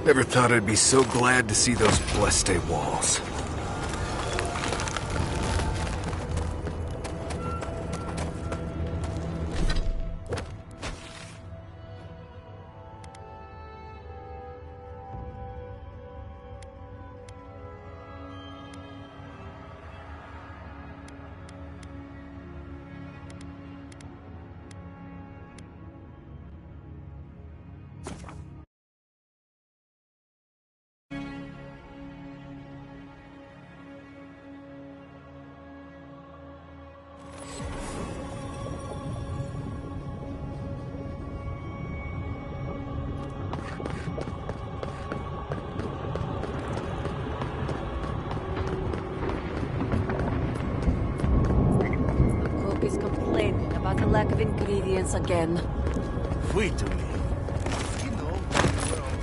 Never thought I'd be so glad to see those Bleste walls. Lack of ingredients again. Wait to me. You know, we're all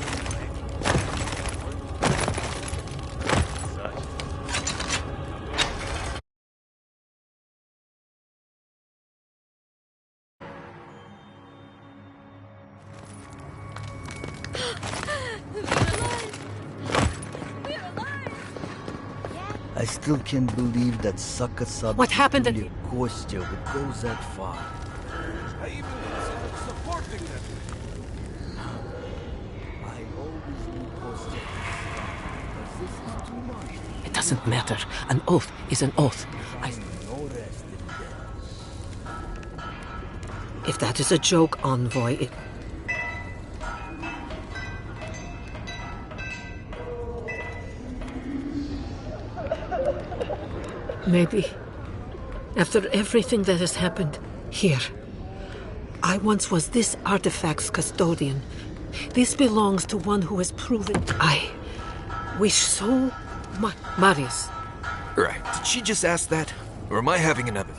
I still can't believe that sucker sub. What happened really a Kostya that goes that far. I even considered supporting them. I always knew Kostya. But this is too much. It doesn't matter. An oath is an oath. No rest in death. If that is a joke, envoy, maybe, after everything that has happened here, I once was this artifact's custodian. This belongs to one who has proven I wish so much. Marius. Right. Did she just ask that? Or am I having another?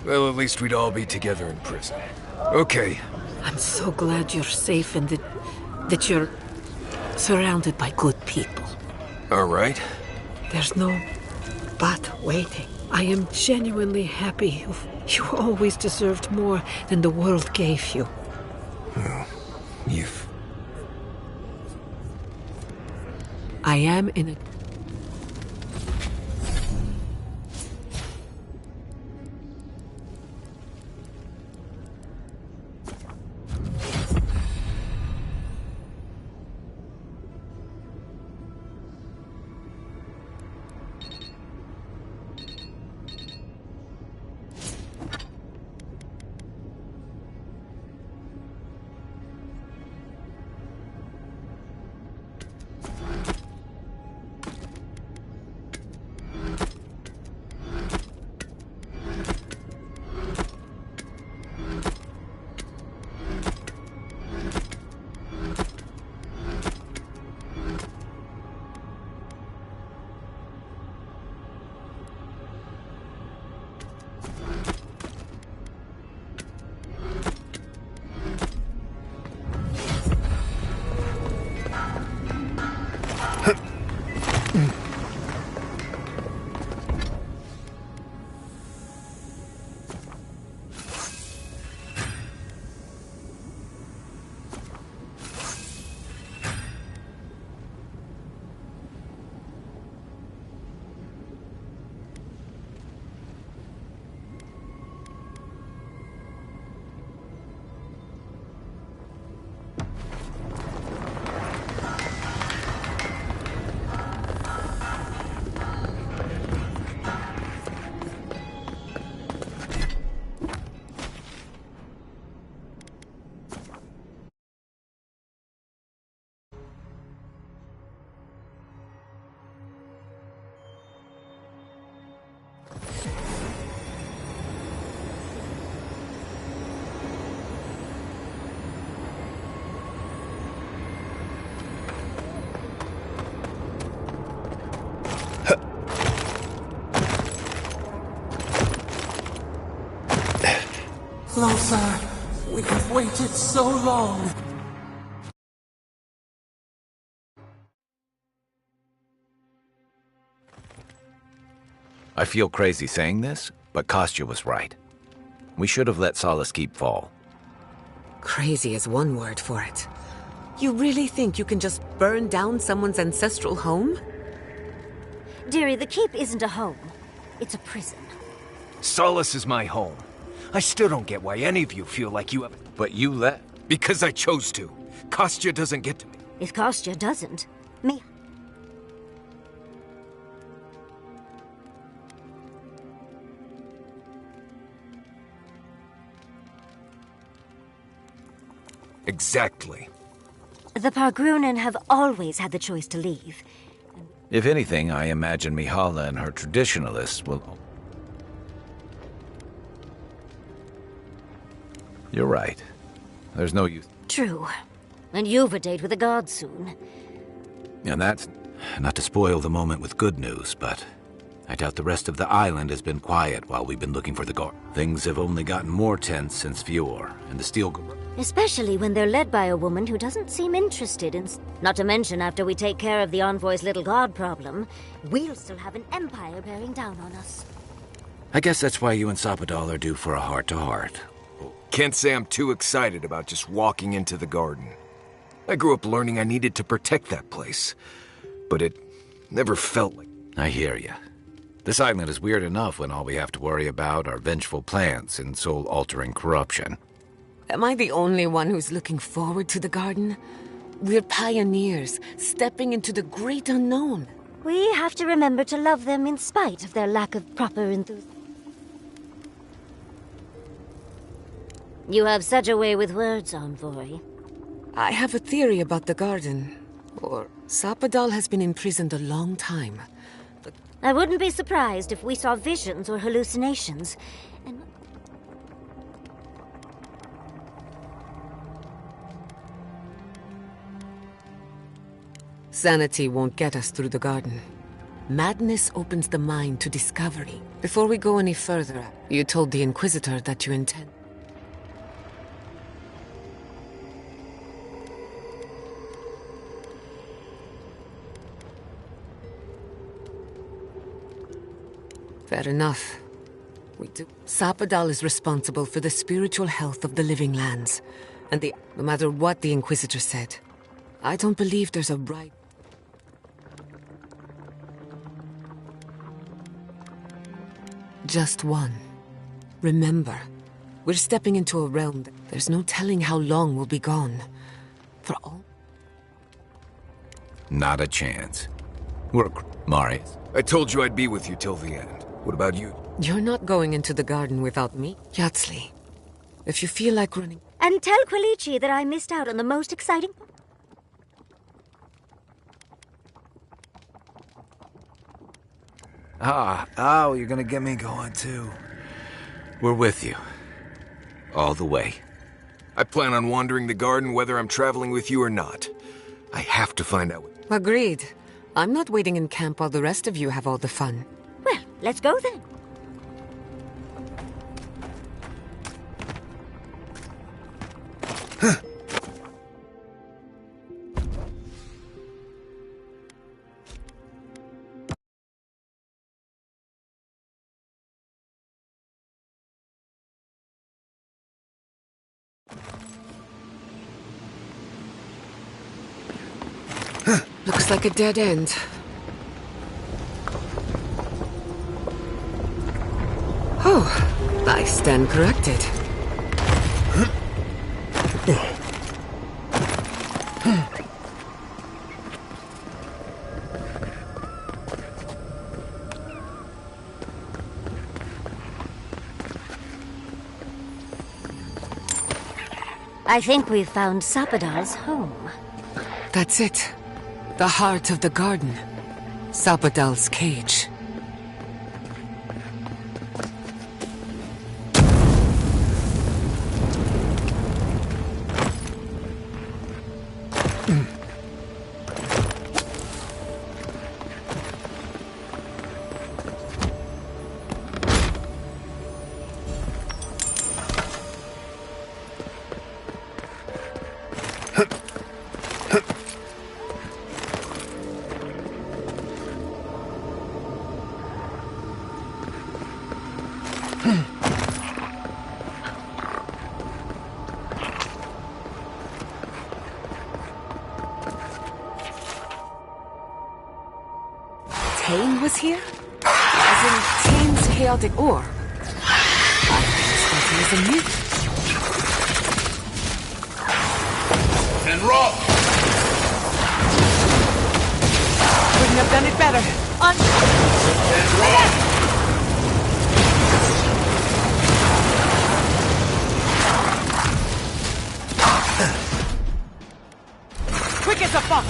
Well, at least we'd all be together in prison. Okay. I'm so glad you're safe and that you're surrounded by good people. All right. There's no but waiting. I am genuinely happy. You always deserved more than the world gave you. Oh, you've... I am in a... Closer. We have waited so long. I feel crazy saying this, but Kostya was right. We should have let Solace keep fall. Crazy is one word for it. You really think you can just burn down someone's ancestral home? Dearie, the keep isn't a home. It's a prison. Solace is my home. I still don't get why any of you feel like you have... But you left. Because I chose to. Kostya doesn't get to me. If Kostya doesn't, me... Exactly. The Pargrunen have always had the choice to leave. If anything, I imagine Mihala and her traditionalists will... You're right. There's no use. True. And you've a date with a god soon. And that's... Not to spoil the moment with good news, but... I doubt the rest of the island has been quiet while we've been looking for the guard. Things have only gotten more tense since Fior, and the steel... Especially when they're led by a woman who doesn't seem interested in... Not to mention, after we take care of the Envoy's little god problem, we'll still have an empire bearing down on us. I guess that's why you and Sapadal are due for a heart-to-heart. Can't say I'm too excited about just walking into the garden. I grew up learning I needed to protect that place. But it never felt like... I hear ya. This island is weird enough when all we have to worry about are vengeful plans and soul-altering corruption. Am I the only one who's looking forward to the garden? We're pioneers, stepping into the great unknown. We have to remember to love them in spite of their lack of proper enthusiasm. You have such a way with words, Envoy. I have a theory about the garden. Or Sapadal has been imprisoned a long time. I wouldn't be surprised if we saw visions or hallucinations. And... Sanity won't get us through the garden. Madness opens the mind to discovery. Before we go any further, you told the Inquisitor that you intend... Fair enough. We do. Sapadal is responsible for the spiritual health of the living lands. And no matter what the Inquisitor said, I don't believe there's a right... Just one. Remember, we're stepping into a realm that there's no telling how long we'll be gone. For all... Not a chance. We're... Marius. I told you I'd be with you till the end. What about you? You're not going into the garden without me. Yatsley, if you feel like running... And tell Quilici that I missed out on the most exciting... Oh, you're gonna get me going too. We're with you. All the way. I plan on wandering the garden whether I'm traveling with you or not. I have to find out. Agreed. I'm not waiting in camp while the rest of you have all the fun. Well, let's go then. Looks like a dead end. Oh, I stand corrected. I think we've found Sapadal's home. That's it. The heart of the garden. Sapadal's cage. Cain was here? As in Cain's chaotic ore? I thought he was a mutant. And rock! Couldn't have done it better. On... And rock! Quick as a fox!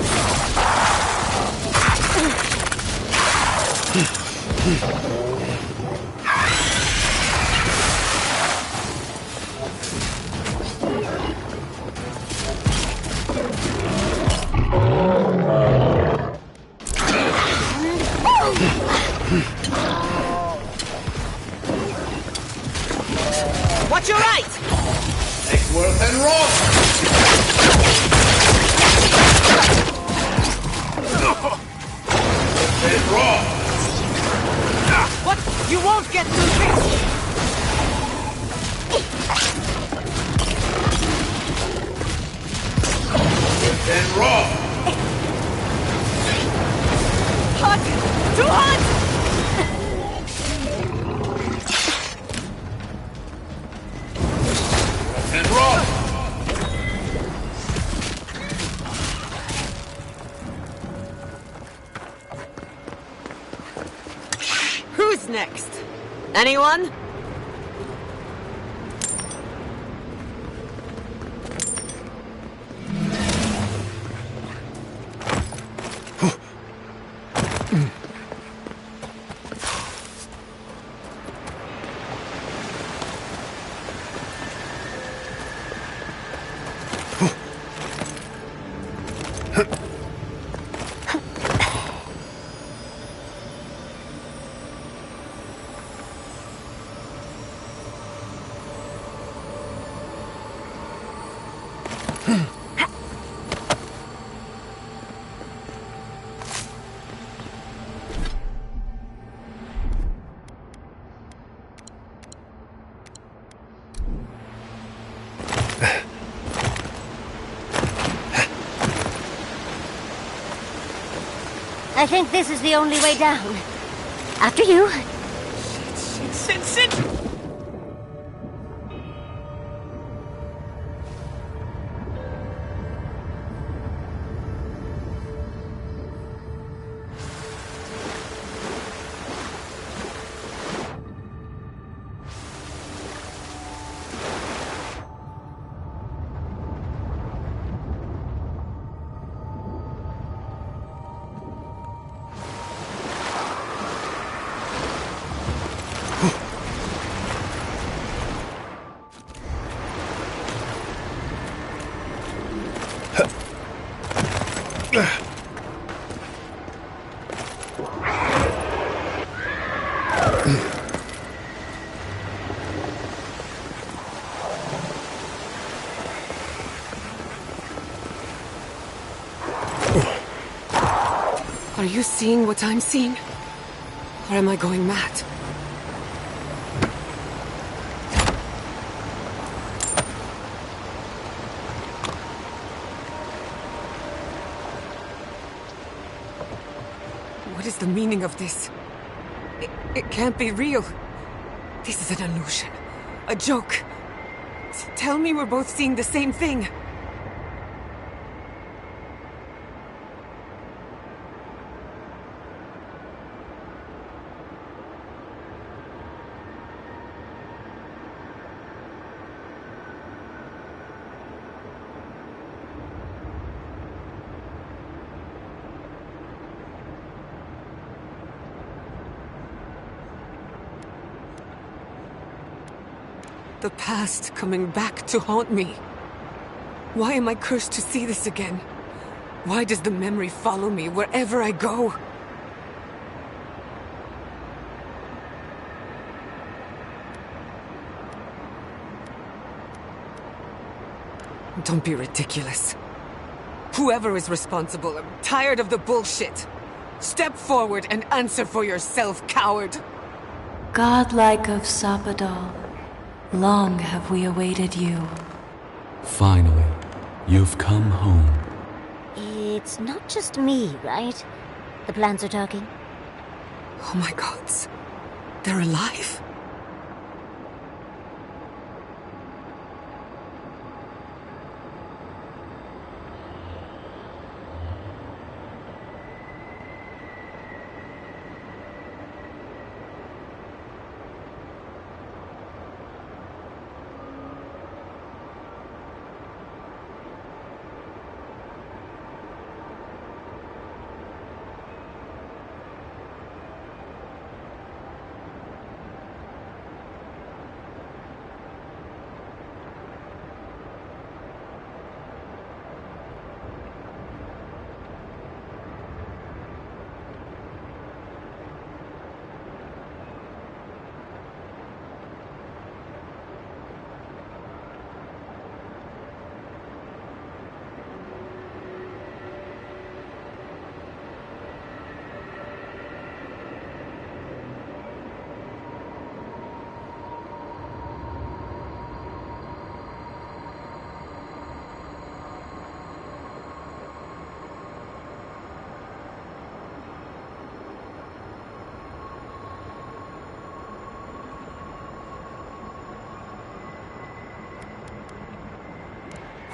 Watch your right! Eggsworth and rock! And rock! What? You won't get through this! And rock! Hot! Too hot! And rock! Who's next? Anyone? I think this is the only way down. After you. Shit! Are you seeing what I'm seeing? Or am I going mad? What is the meaning of this? It can't be real. This is an illusion. A joke. Tell me we're both seeing the same thing. The past coming back to haunt me. Why am I cursed to see this again? Why does the memory follow me wherever I go? Don't be ridiculous. Whoever is responsible, I'm tired of the bullshit. Step forward and answer for yourself, coward. Godlike of Sapadal, long have we awaited you. Finally, you've come home. It's not just me, right? The plants are talking. Oh my gods. They're alive.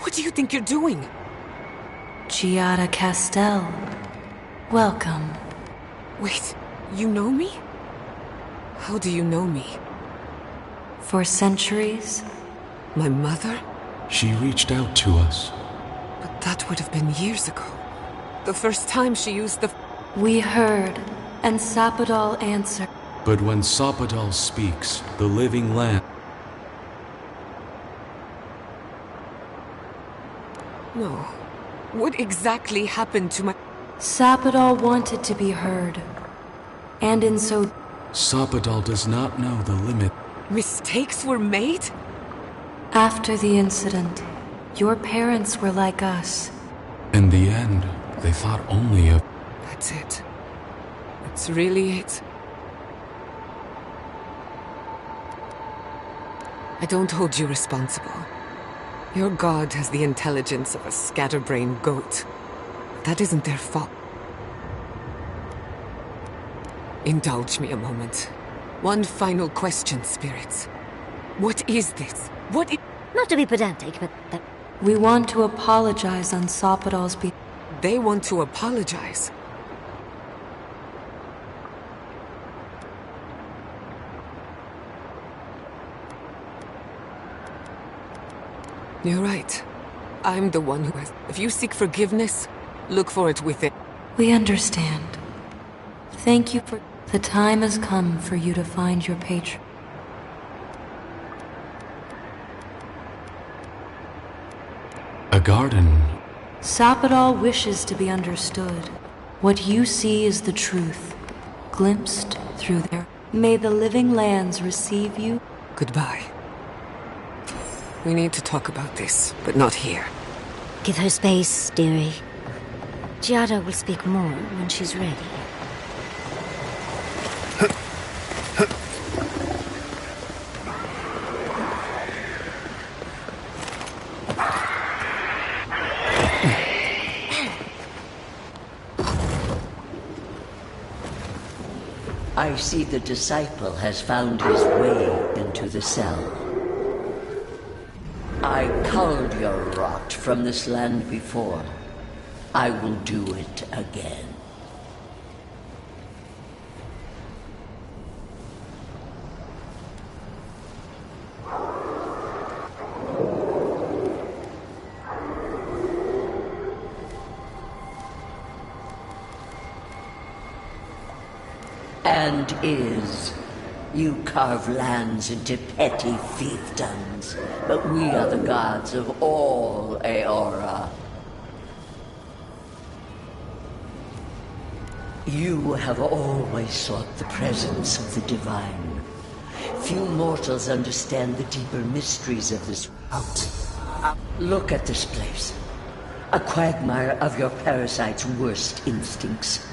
What do you think you're doing? Giada Castell, welcome. Wait, you know me? How do you know me? For centuries? My mother? She reached out to us. But that would have been years ago. The first time she used the... We heard, and Sapadal answered. But when Sapadal speaks, the living land... No. What exactly happened to my... Sapadal wanted to be heard. And in so... Sapadal does not know the limit. Mistakes were made? After the incident, your parents were like us. In the end, they thought only of... That's it. That's really it. I don't hold you responsible. Your god has the intelligence of a scatterbrained goat. That isn't their fault. Indulge me a moment. One final question, spirits. What is this? What is... Not to be pedantic, but that... We want to apologize on Sapadal's behalf. They want to apologize. You're right. I'm the one who has... If you seek forgiveness, look for it within. We understand. Thank you for... The time has come for you to find your patron. A garden. Sapadal wishes to be understood. What you see is the truth, glimpsed through their... May the living lands receive you. Goodbye. We need to talk about this, but not here. Give her space, dearie. Giada will speak more when she's ready. I see the disciple has found his way into the cell. I culled your rot from this land before. I will do it again. And is. You carve lands into petty fiefdoms, but we are the gods of all Aora. You have always sought the presence of the divine. Few mortals understand the deeper mysteries of this out. Look at this place. A quagmire of your parasite's worst instincts.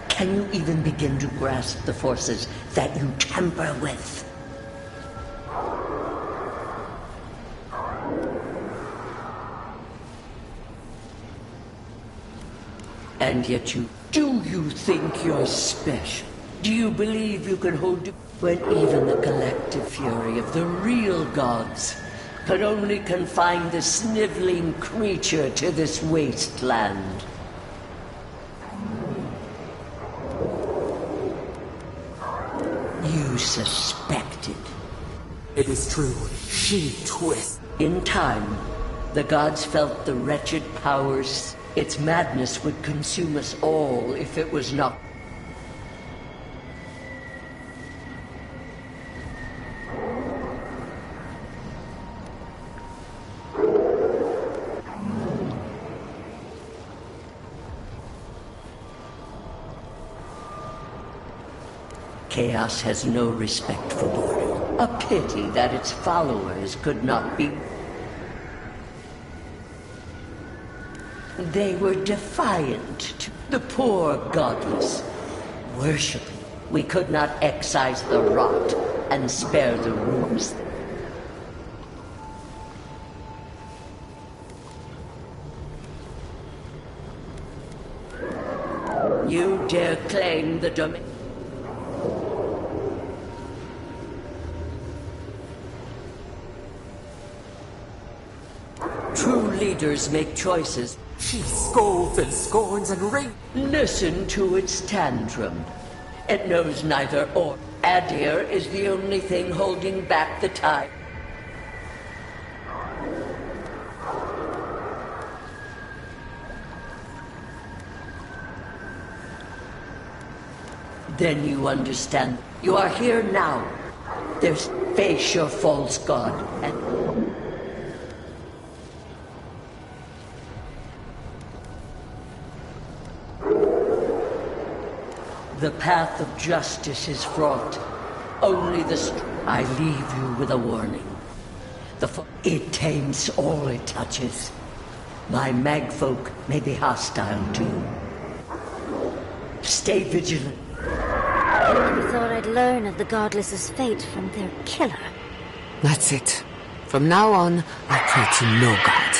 Can you even begin to grasp the forces that you tamper with? And yet do you think you're special? Do you believe you can hold when even the collective fury of the real gods could only confine the sniveling creature to this wasteland? You suspected. It is true. She twists. In time, the gods felt the wretched powers. Its madness would consume us all if it was not. Chaos has no respect for boredom. A pity that its followers could not be. They were defiant to the poor godless. Worshipping, we could not excise the rot and spare the rooms. You dare claim the domain? True leaders make choices. She scolds and scorns and rings. Listen to its tantrum. It knows neither or. Adir is the only thing holding back the tide. Then you understand. You are here now. Face your false god and the path of justice is fraught. Only I leave you with a warning. It tames all it touches. My magfolk may be hostile too. Stay vigilant. I really thought I'd learn of the Godless's fate from their killer. That's it. From now on, I pray to no god.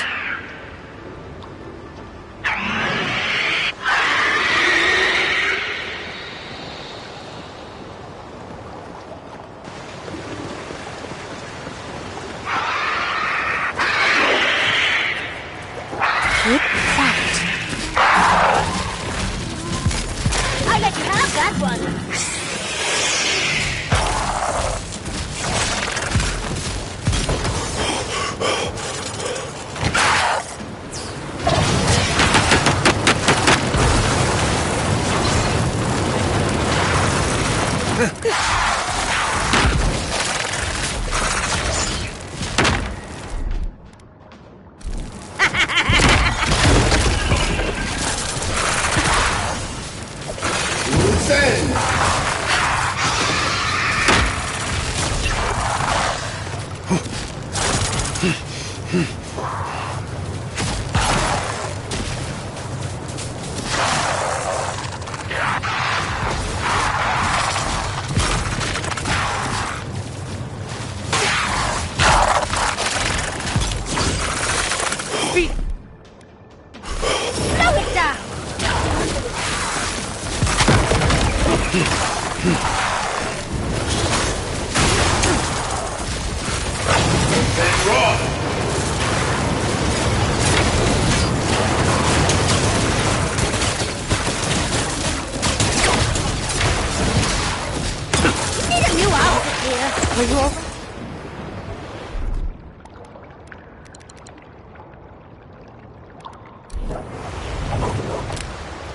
Keep quiet. I let you have that one.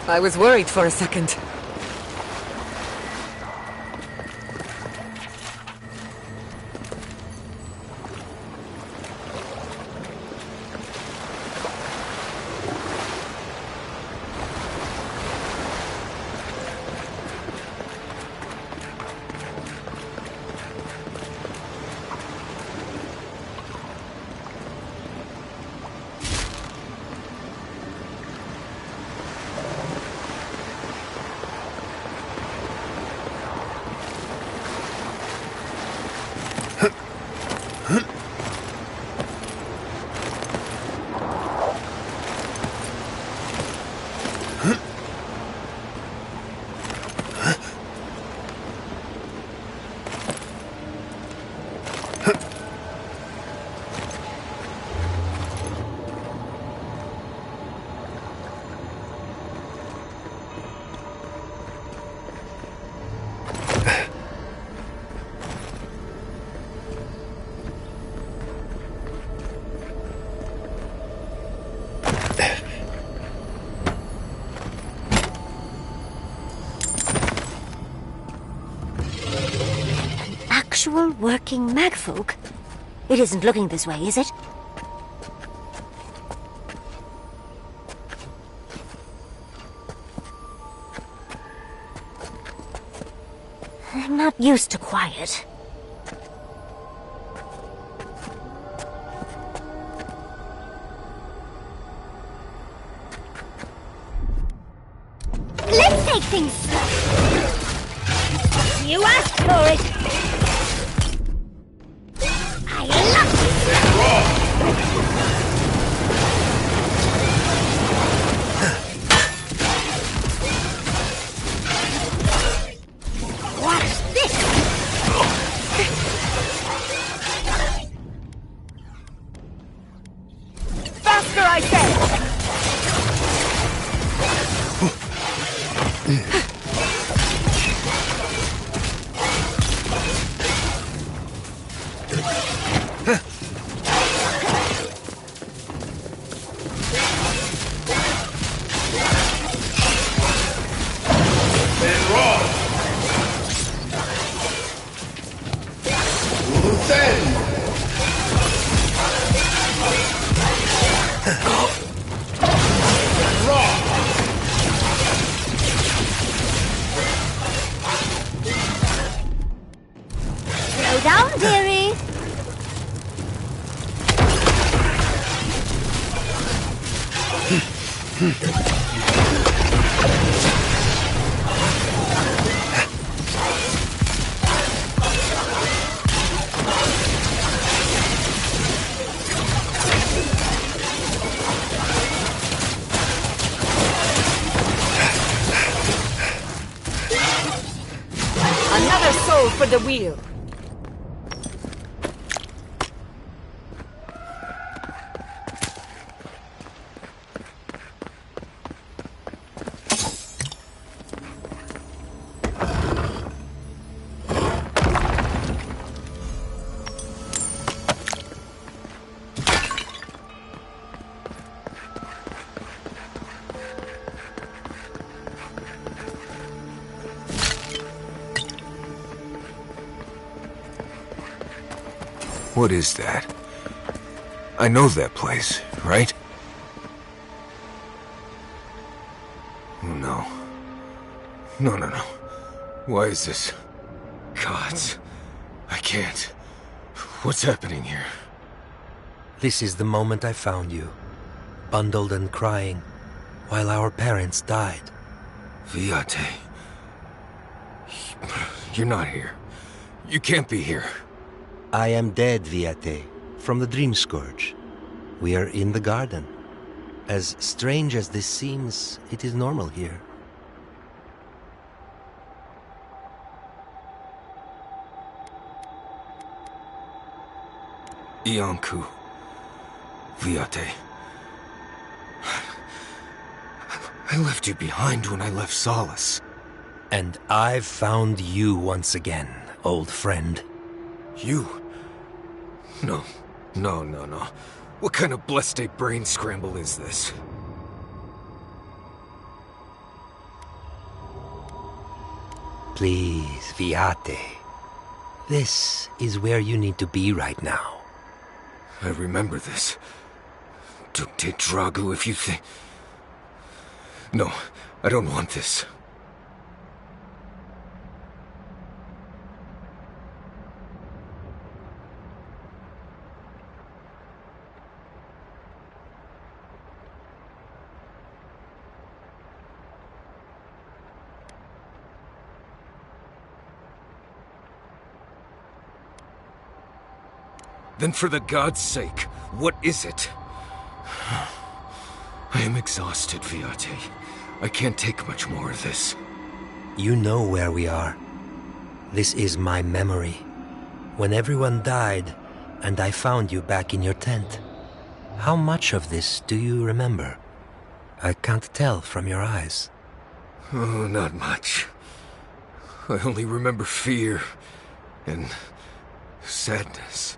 I was worried for a second. actual working magfolk? It isn't looking this way, is it? I'm not used to quiet. Let's take things slow. You asked for it. I love it. Watch this. Faster, I say. Slow down, dearie. Another soul for the wheel. What is that? I know that place, right? Oh no. No. Why is this? Gods. I can't. What's happening here? This is the moment I found you, bundled and crying, while our parents died. Viate. You're not here. You can't be here. I am dead, Viate, from the Dream Scourge. We are in the garden. As strange as this seems, it is normal here. Iancu. Viate. I left you behind when I left Solace. And I've found you once again, old friend. You? No. What kind of blessed brain scramble is this? Please, Viate. This is where you need to be right now. I remember this. Don't take Dragu if you think... No, I don't want this. Then for the gods' sake, what is it? I am exhausted, Viate. I can't take much more of this. You know where we are. This is my memory. When everyone died, and I found you back in your tent. How much of this do you remember? I can't tell from your eyes. Oh, not much. I only remember fear and sadness.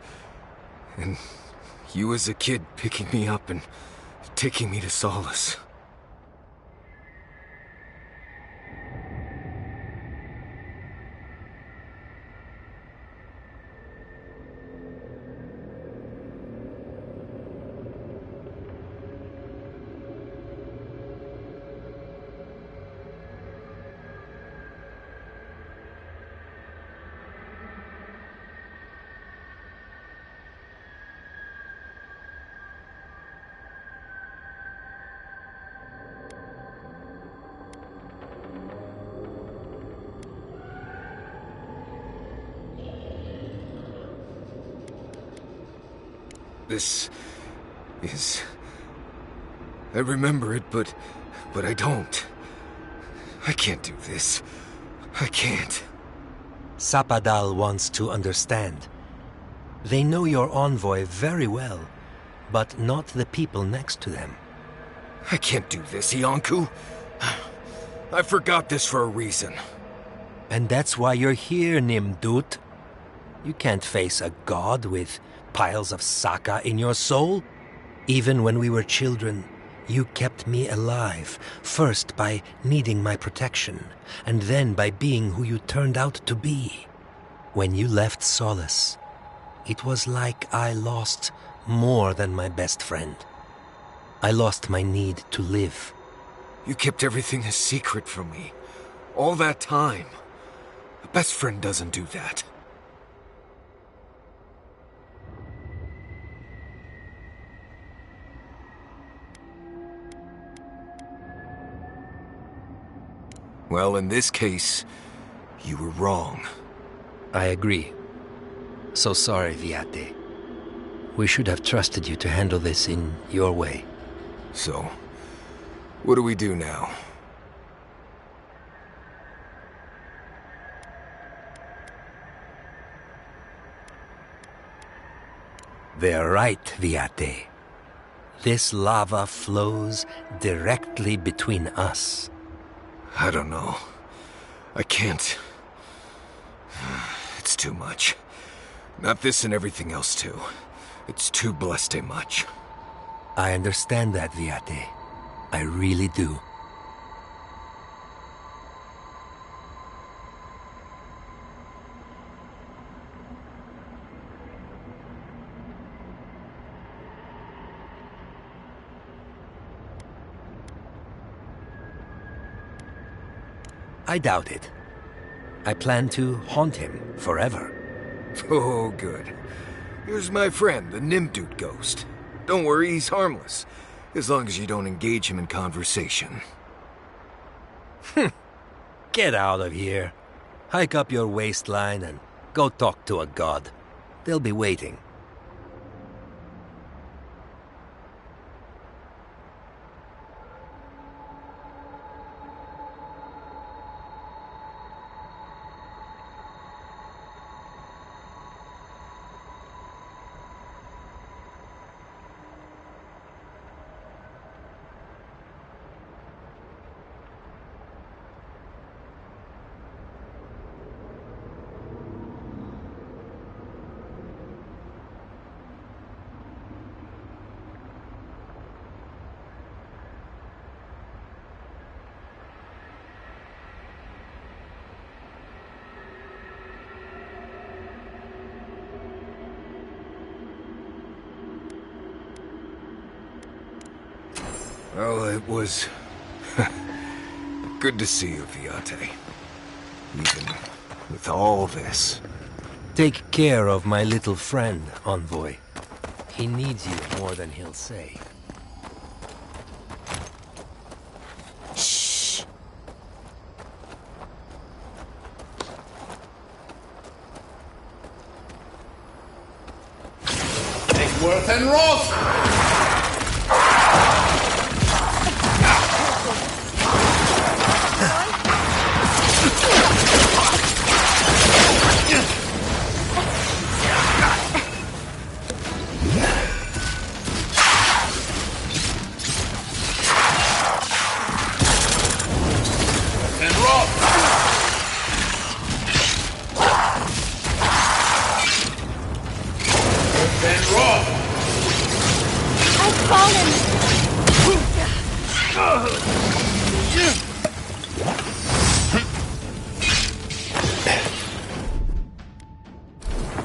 And you as a kid picking me up and taking me to Solace. This is... I remember it, but I don't. I can't do this. I can't. Sapadal wants to understand. They know your envoy very well, but not the people next to them. I can't do this, Iancu. I forgot this for a reason. And that's why you're here, Nimdut. You can't face a god with piles of Saka in your soul. Even when we were children, you kept me alive, first by needing my protection, and then by being who you turned out to be. When you left Solace, it was like I lost more than my best friend. I lost my need to live. You kept everything a secret from me. All that time. A best friend doesn't do that. Well, in this case, you were wrong. I agree. So sorry, Viate. We should have trusted you to handle this in your way. So, what do we do now? They're right, Viate. This lava flows directly between us. I don't know. I can't. It's too much. Not this and everything else, too. It's too blessed much. I understand that, Viate. I really do. I doubt it. I plan to haunt him forever. Oh, good. Here's my friend, the Nimdut ghost. Don't worry, he's harmless. As long as you don't engage him in conversation. Get out of here. Hike up your waistline and go talk to a god. They'll be waiting. Well, it was good to see you, Viate. Even with all this. Take care of my little friend, Envoy. He needs you more than he'll say. Shh. Worth and Roth!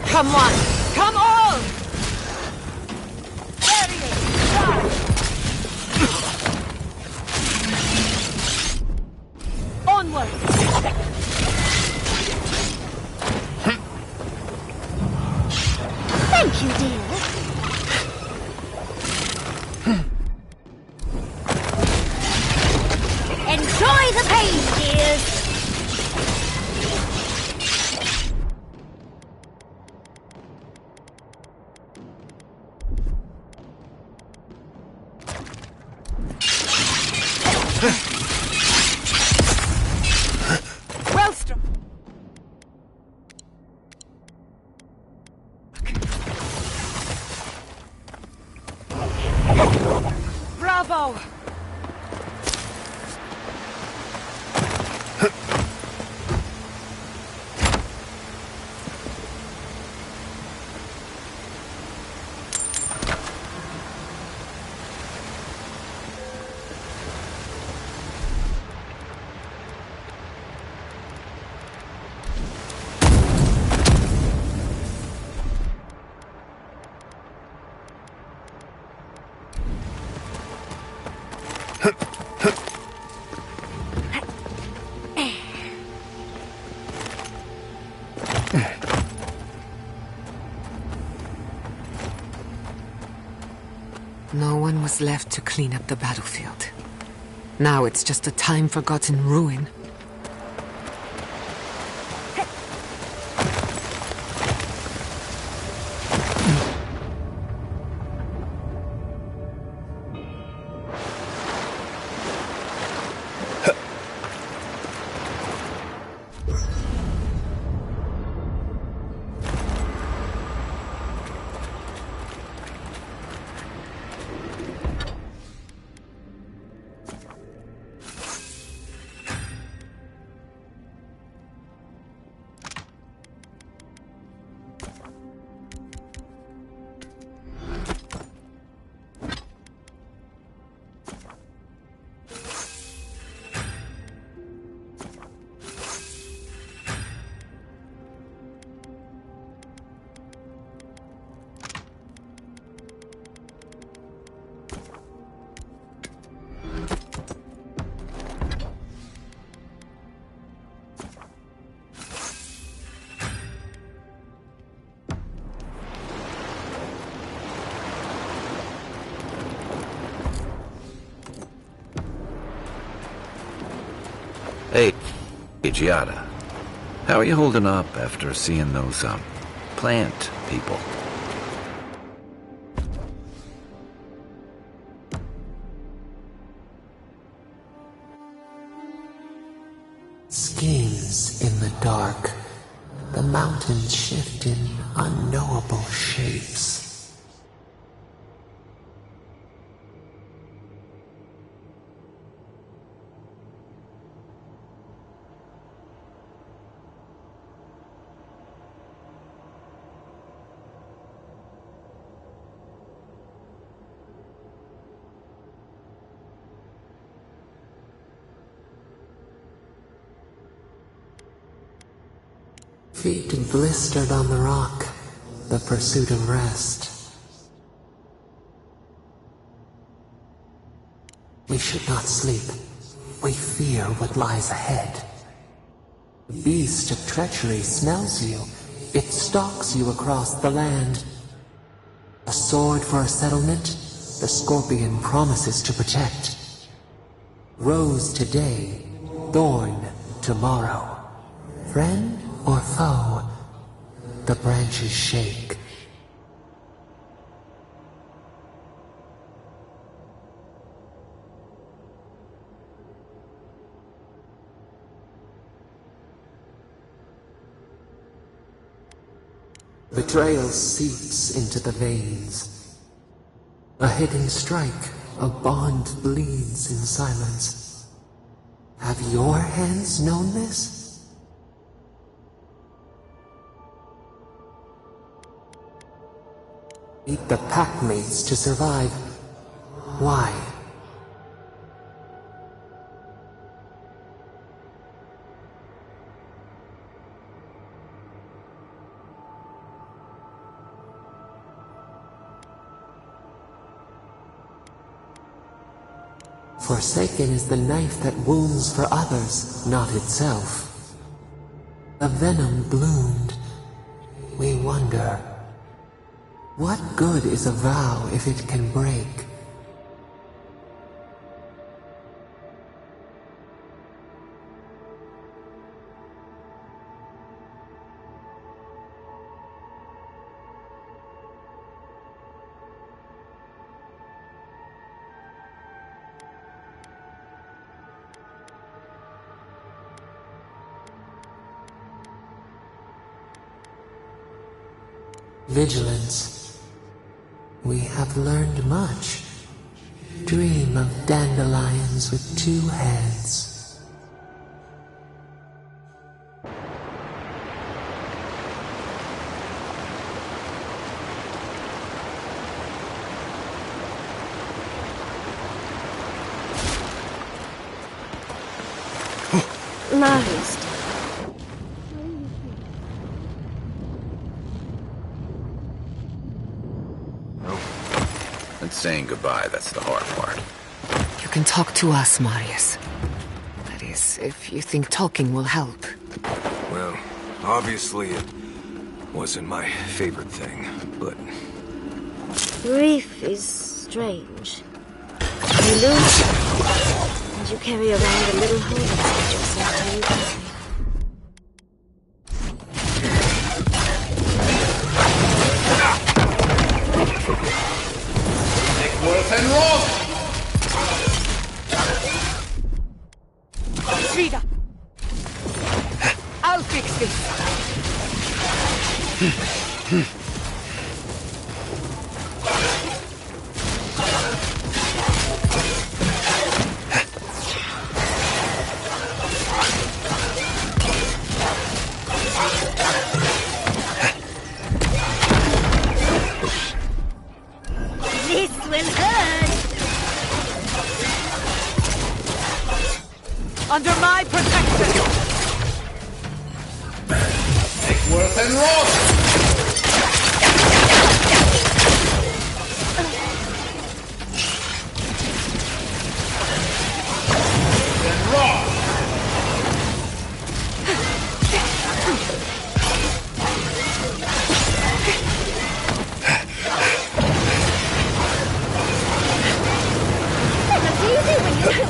Come on! Come on! Onward! Thank you, dear. Enjoy the pain, dears! was left to clean up the battlefield. Now it's just a time-forgotten ruin. Hey, Giada. How are you holding up after seeing those, plant people? Schemes in the dark. The mountains shift in unknowable shapes. Feet blistered on the rock, the pursuit of rest. We should not sleep. We fear what lies ahead. The beast of treachery smells you. It stalks you across the land. A sword for a settlement, the scorpion promises to protect. Rose today, thorn tomorrow. Friend or foe, the branches shake. Betrayal seeps into the veins. A hidden strike, a bond bleeds in silence. Have your hands known this? Eat the packmates to survive. Why? Forsaken is the knife that wounds for others, not itself. The venom bloomed. We wonder, what good is a vow if it can break? Vigilance. We have learned much. Dream of dandelions with two heads. Marius. And saying goodbye, that's the hard part. You can talk to us, Marius. That is, if you think talking will help. Well, obviously it wasn't my favorite thing, but... Grief is strange. lose, and you carry around a little hole inside yourself till you can see. Worth and Ross! Frida! I'll fix this! This will hurt! Under my protection! Worth and Ross! And Ross! That's easy when you do it.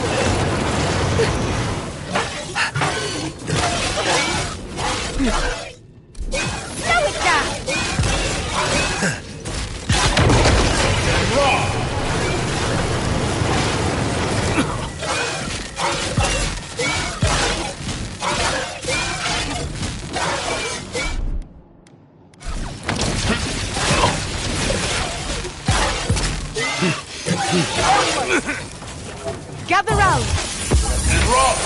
Slow it down! Gather round! And Ross!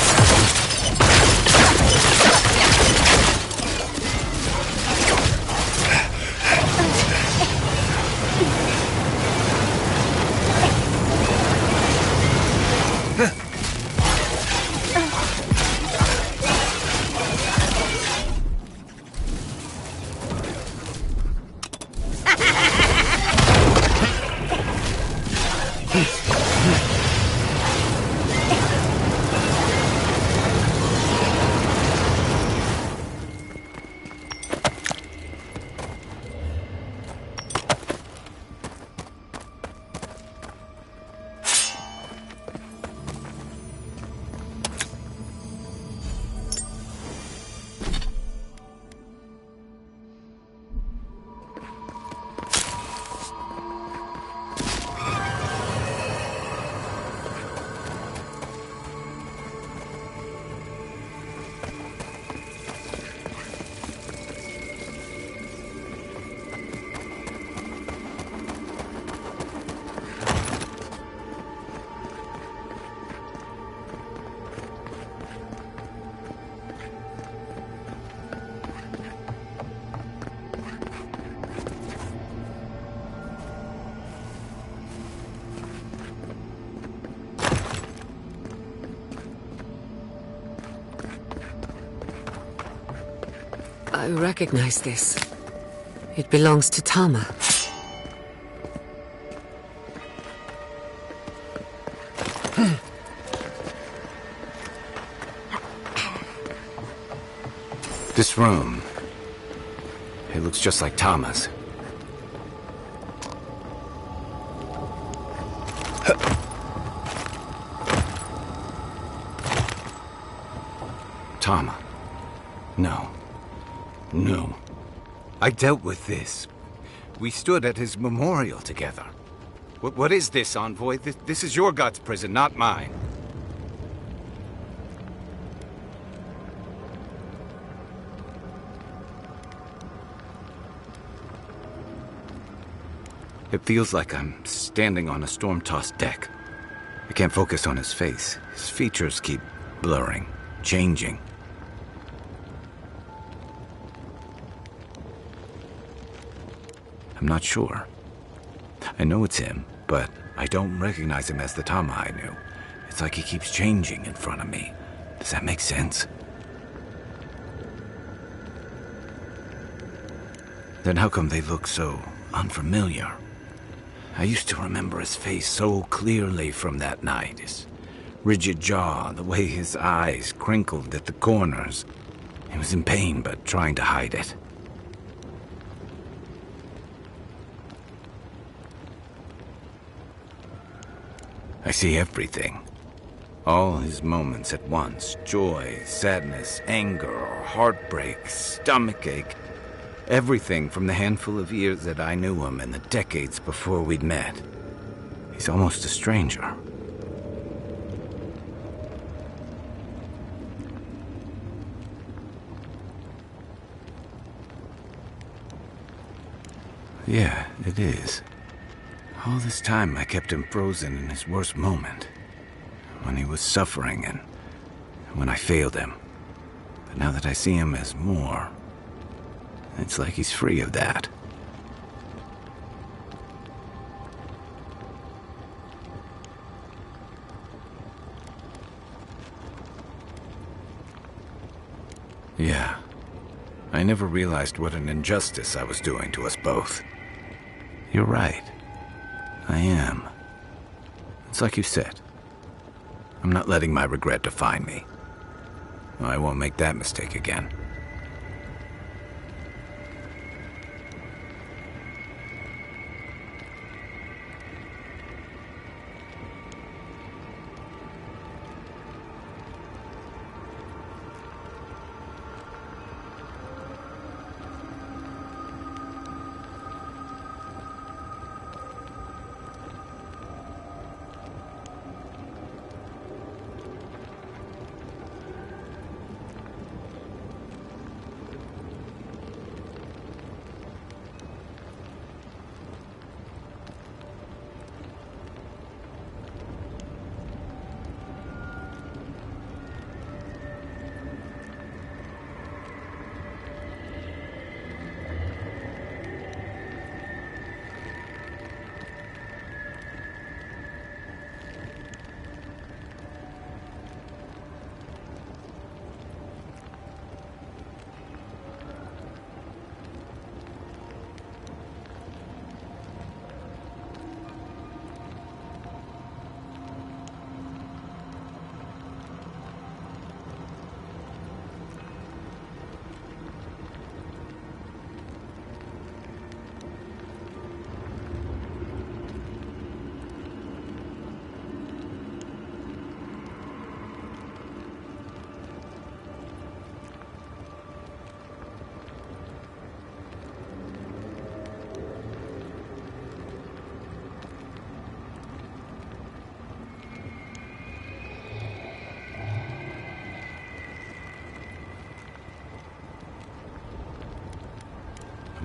I recognize this. It belongs to Tama. This room, it looks just like Tama's. Tama. No. No. I dealt with this. We stood at his memorial together. What is this, Envoy? This is your God's prison, not mine. It feels like I'm standing on a storm-tossed deck. I can't focus on his face. His features keep blurring, changing. I'm not sure. I know it's him, but I don't recognize him as the Tama I knew. It's like he keeps changing in front of me. Does that make sense? Then how come they look so unfamiliar? I used to remember his face so clearly from that night. His rigid jaw, the way his eyes crinkled at the corners. He was in pain, but trying to hide it. I see everything. All his moments at once. Joy, sadness, anger, heartbreak, stomachache. Everything from the handful of years that I knew him and the decades before we'd met. He's almost a stranger. Yeah, it is. All this time I kept him frozen in his worst moment. When he was suffering and when I failed him. But now that I see him as more, it's like he's free of that. Yeah. I never realized what an injustice I was doing to us both. You're right. I am. It's like you said. I'm not letting my regret define me. I won't make that mistake again.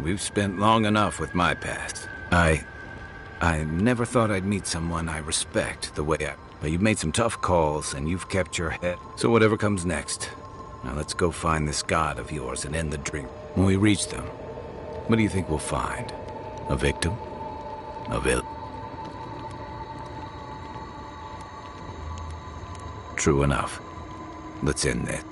We've spent long enough with my past. I never thought I'd meet someone I respect the way I... But you've made some tough calls, and you've kept your head. So whatever comes next, now let's go find this god of yours and end the dream. When we reach them, what do you think we'll find? A victim? A villain? True enough. Let's end this.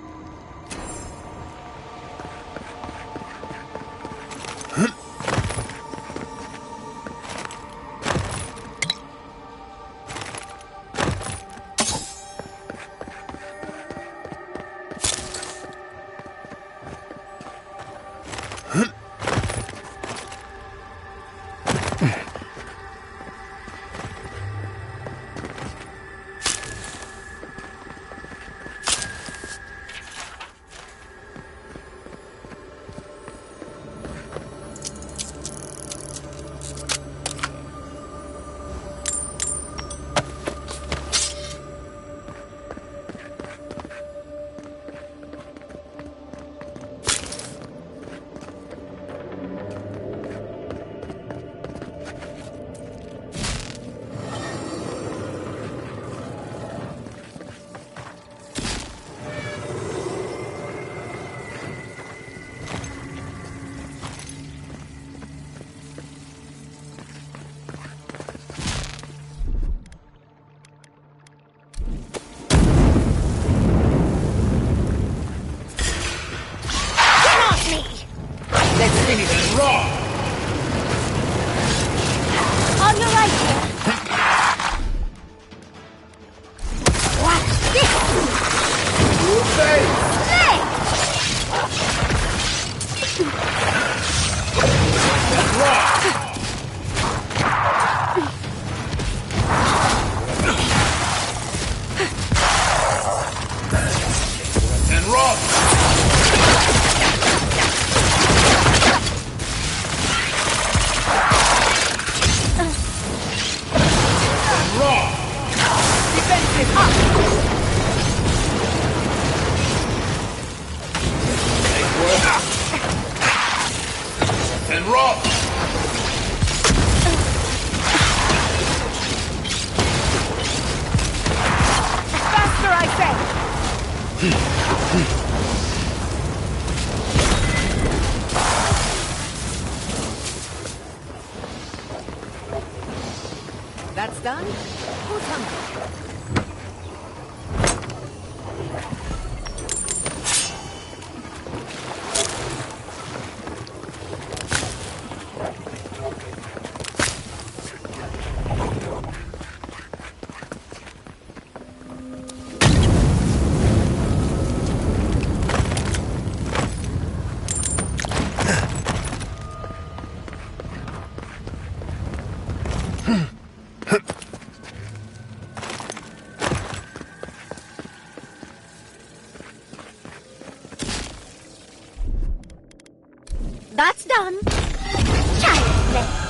That's done? Who's hungry? That's done. Child's play.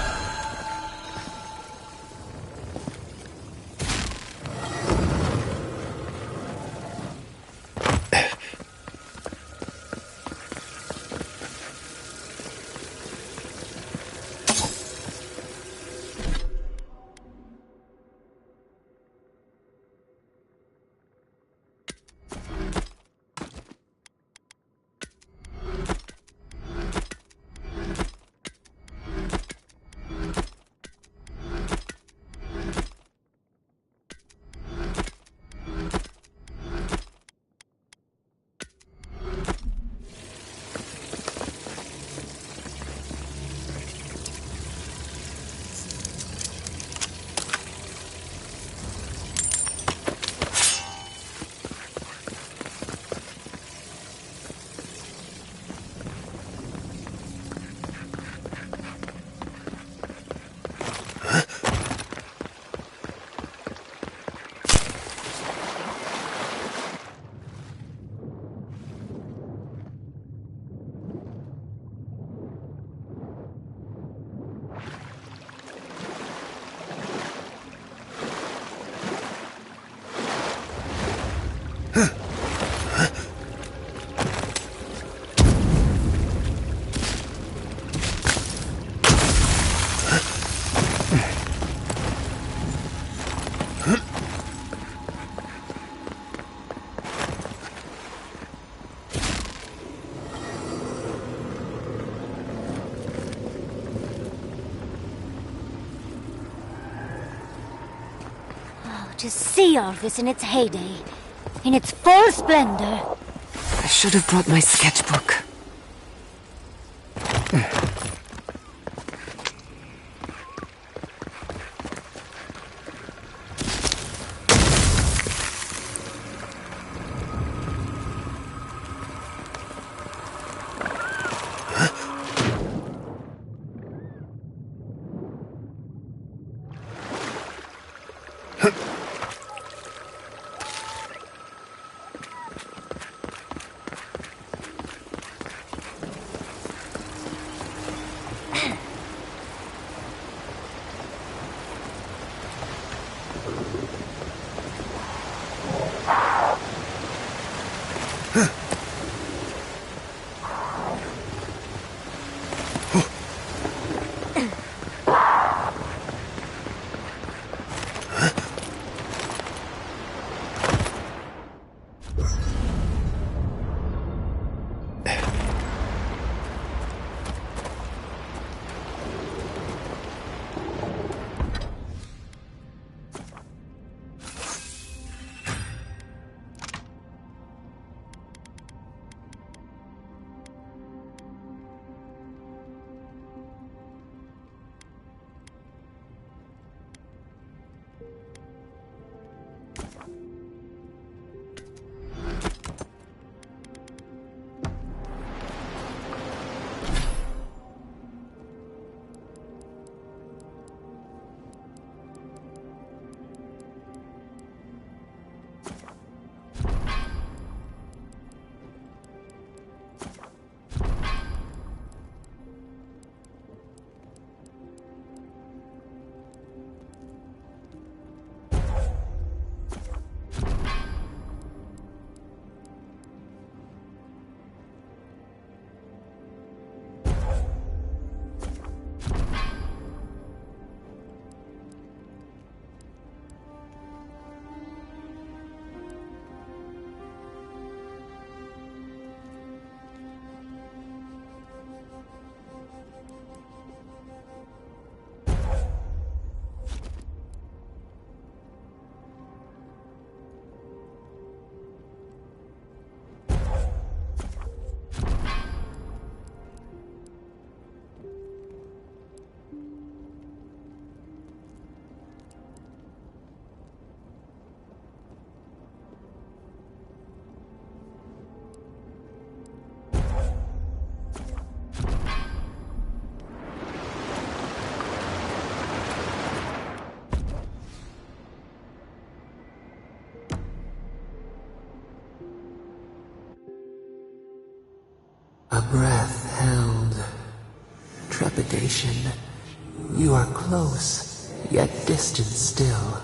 To see all this in its heyday, in its full splendor. I should have brought my sketchbook. A breath held. Trepidation. You are close, yet distant still.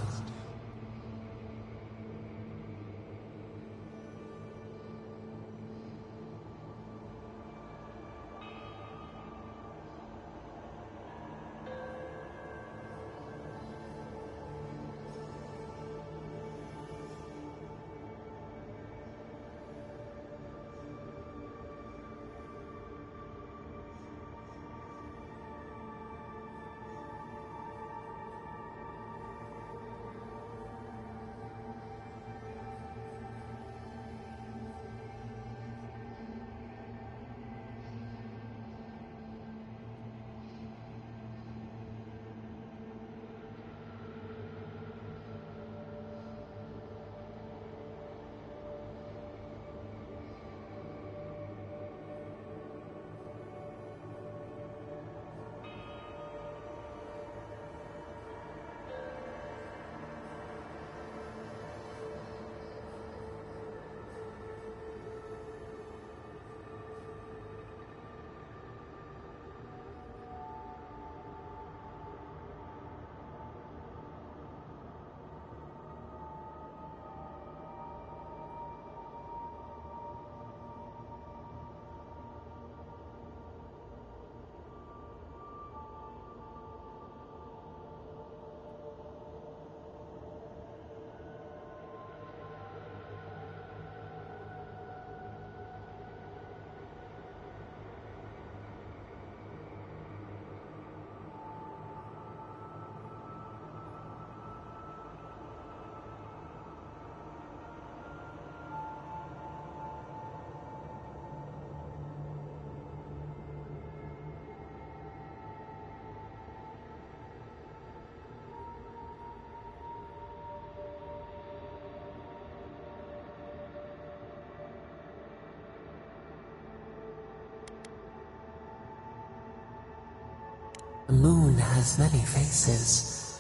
The moon has many faces,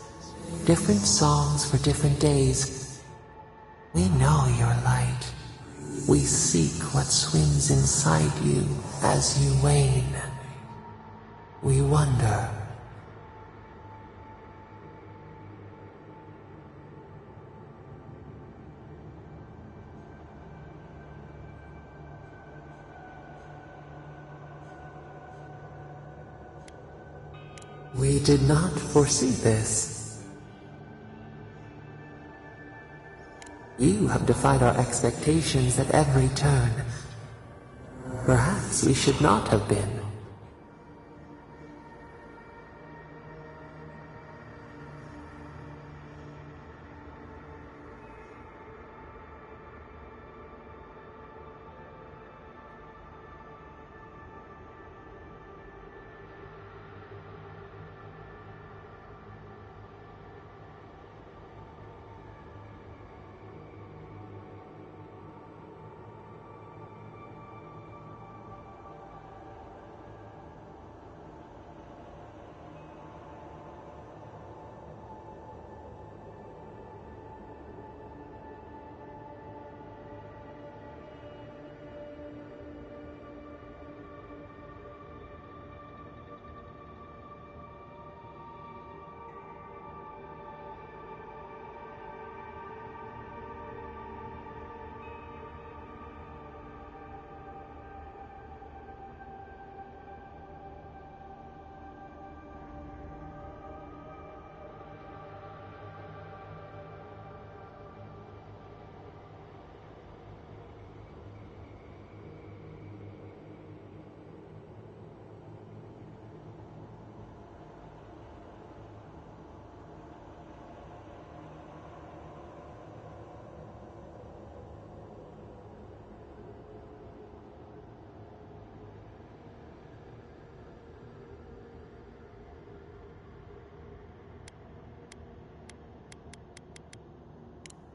different songs for different days. We know your light. We seek what swims inside you as you wane. We wonder. We did not foresee this. You have defied our expectations at every turn. Perhaps we should not have been.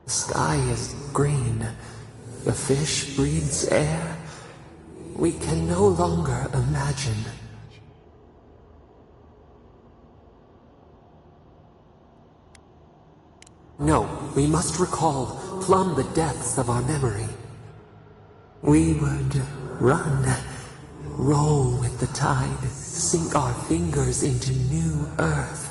The sky is green. The fish breathes air. We can no longer imagine. No, we must recall, plumb the depths of our memory. We would run, roll with the tide, sink our fingers into new earth.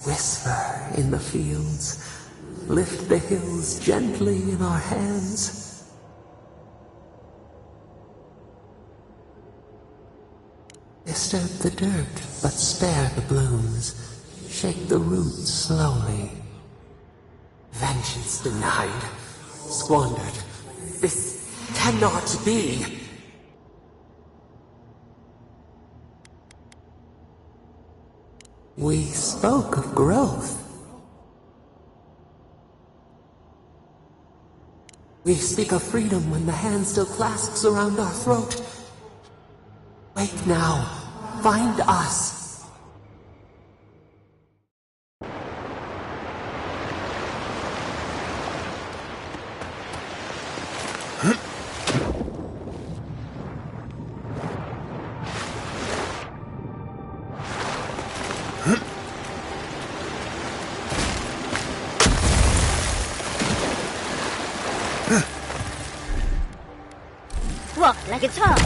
Whisper in the fields, lift the hills gently in our hands. Disturb the dirt, but spare the blooms. Shake the roots slowly. Vengeance denied, squandered. This cannot be. We spoke of growth. We speak of freedom when the hand still clasps around our throat. Wake now. Find us. What, like it's hard?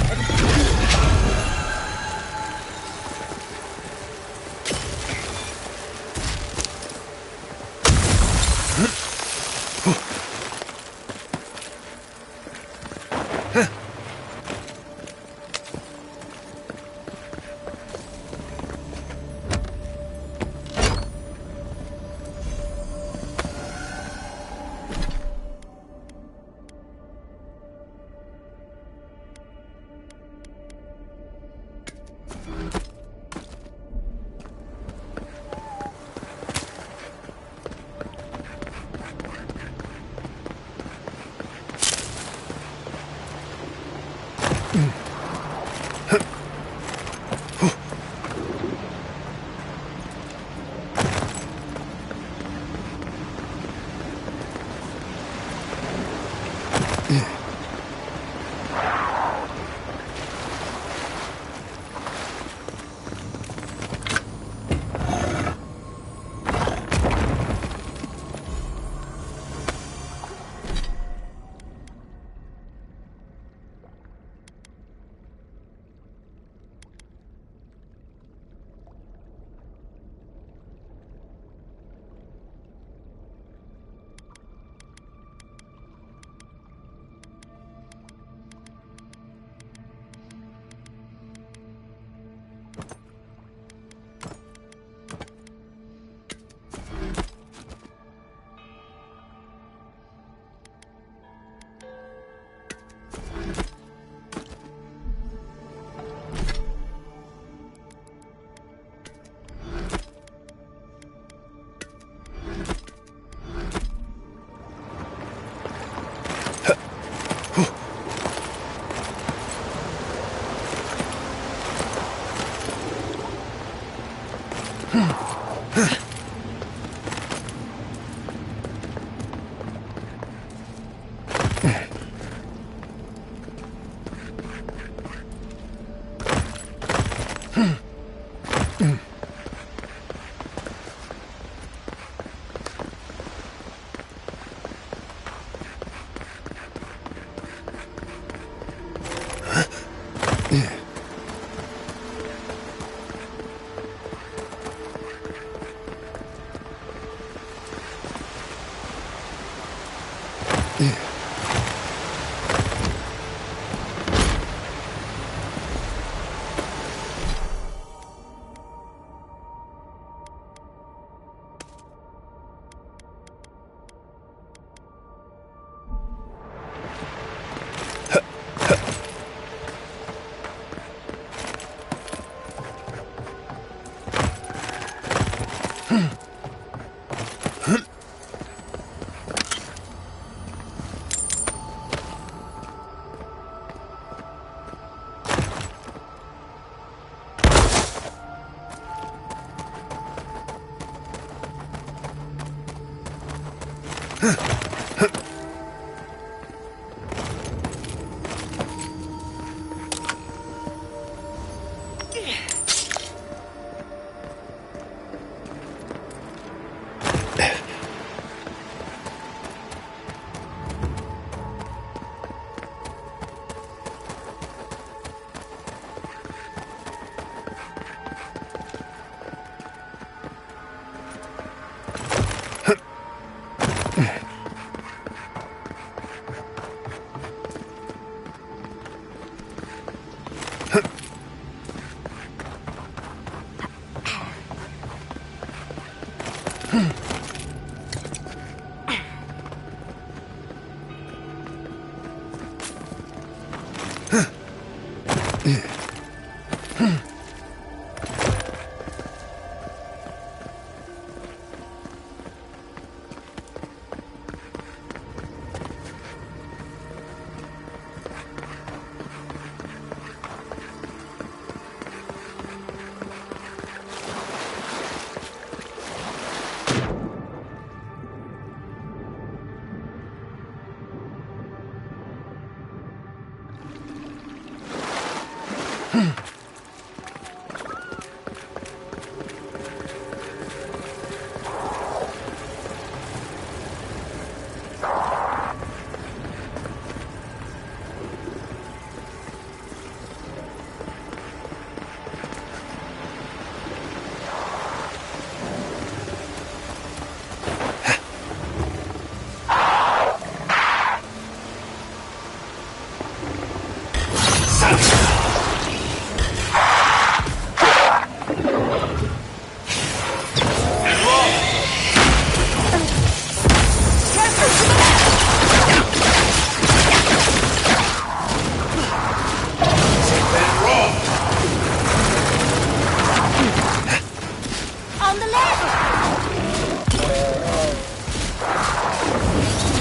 On the left!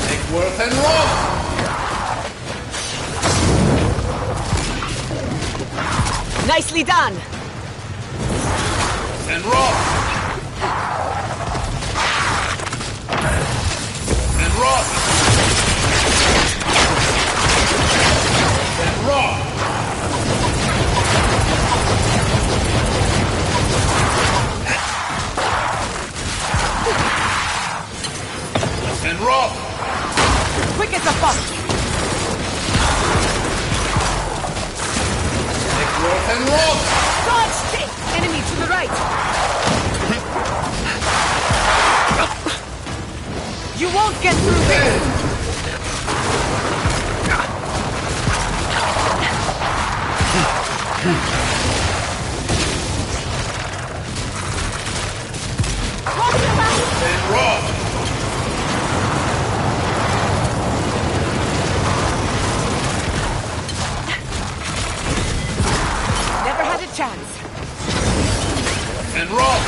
Take worth and run! Nicely done! And run! And run! And run! And run! Quick as a buck! Take worth and run! Dodge! Enemy to the right! You won't get through this! And run! Never had a chance. And run!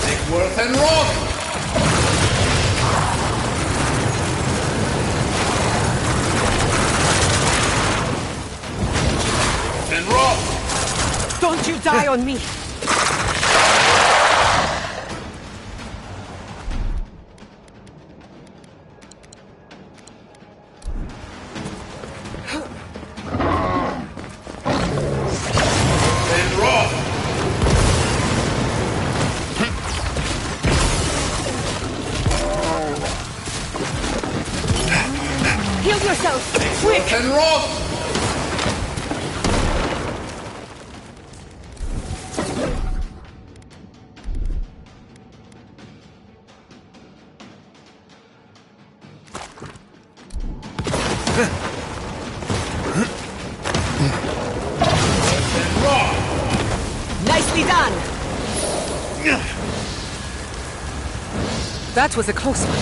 Take worth and run! And run! Don't you die on me! And run! Heal yourself! Take Quick! worth and run! And run! Nicely done! That was a close one.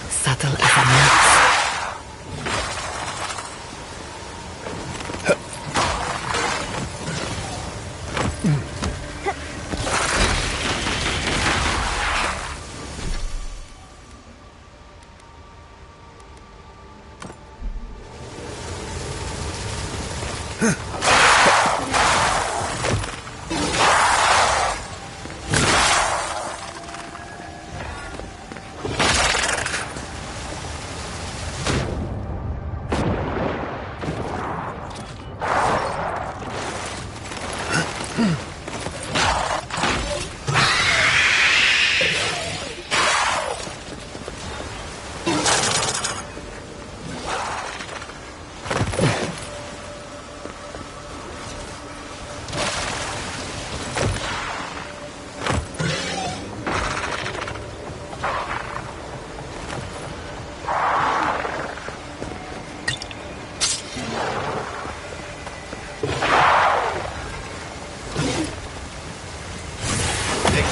Subtle as a mouse.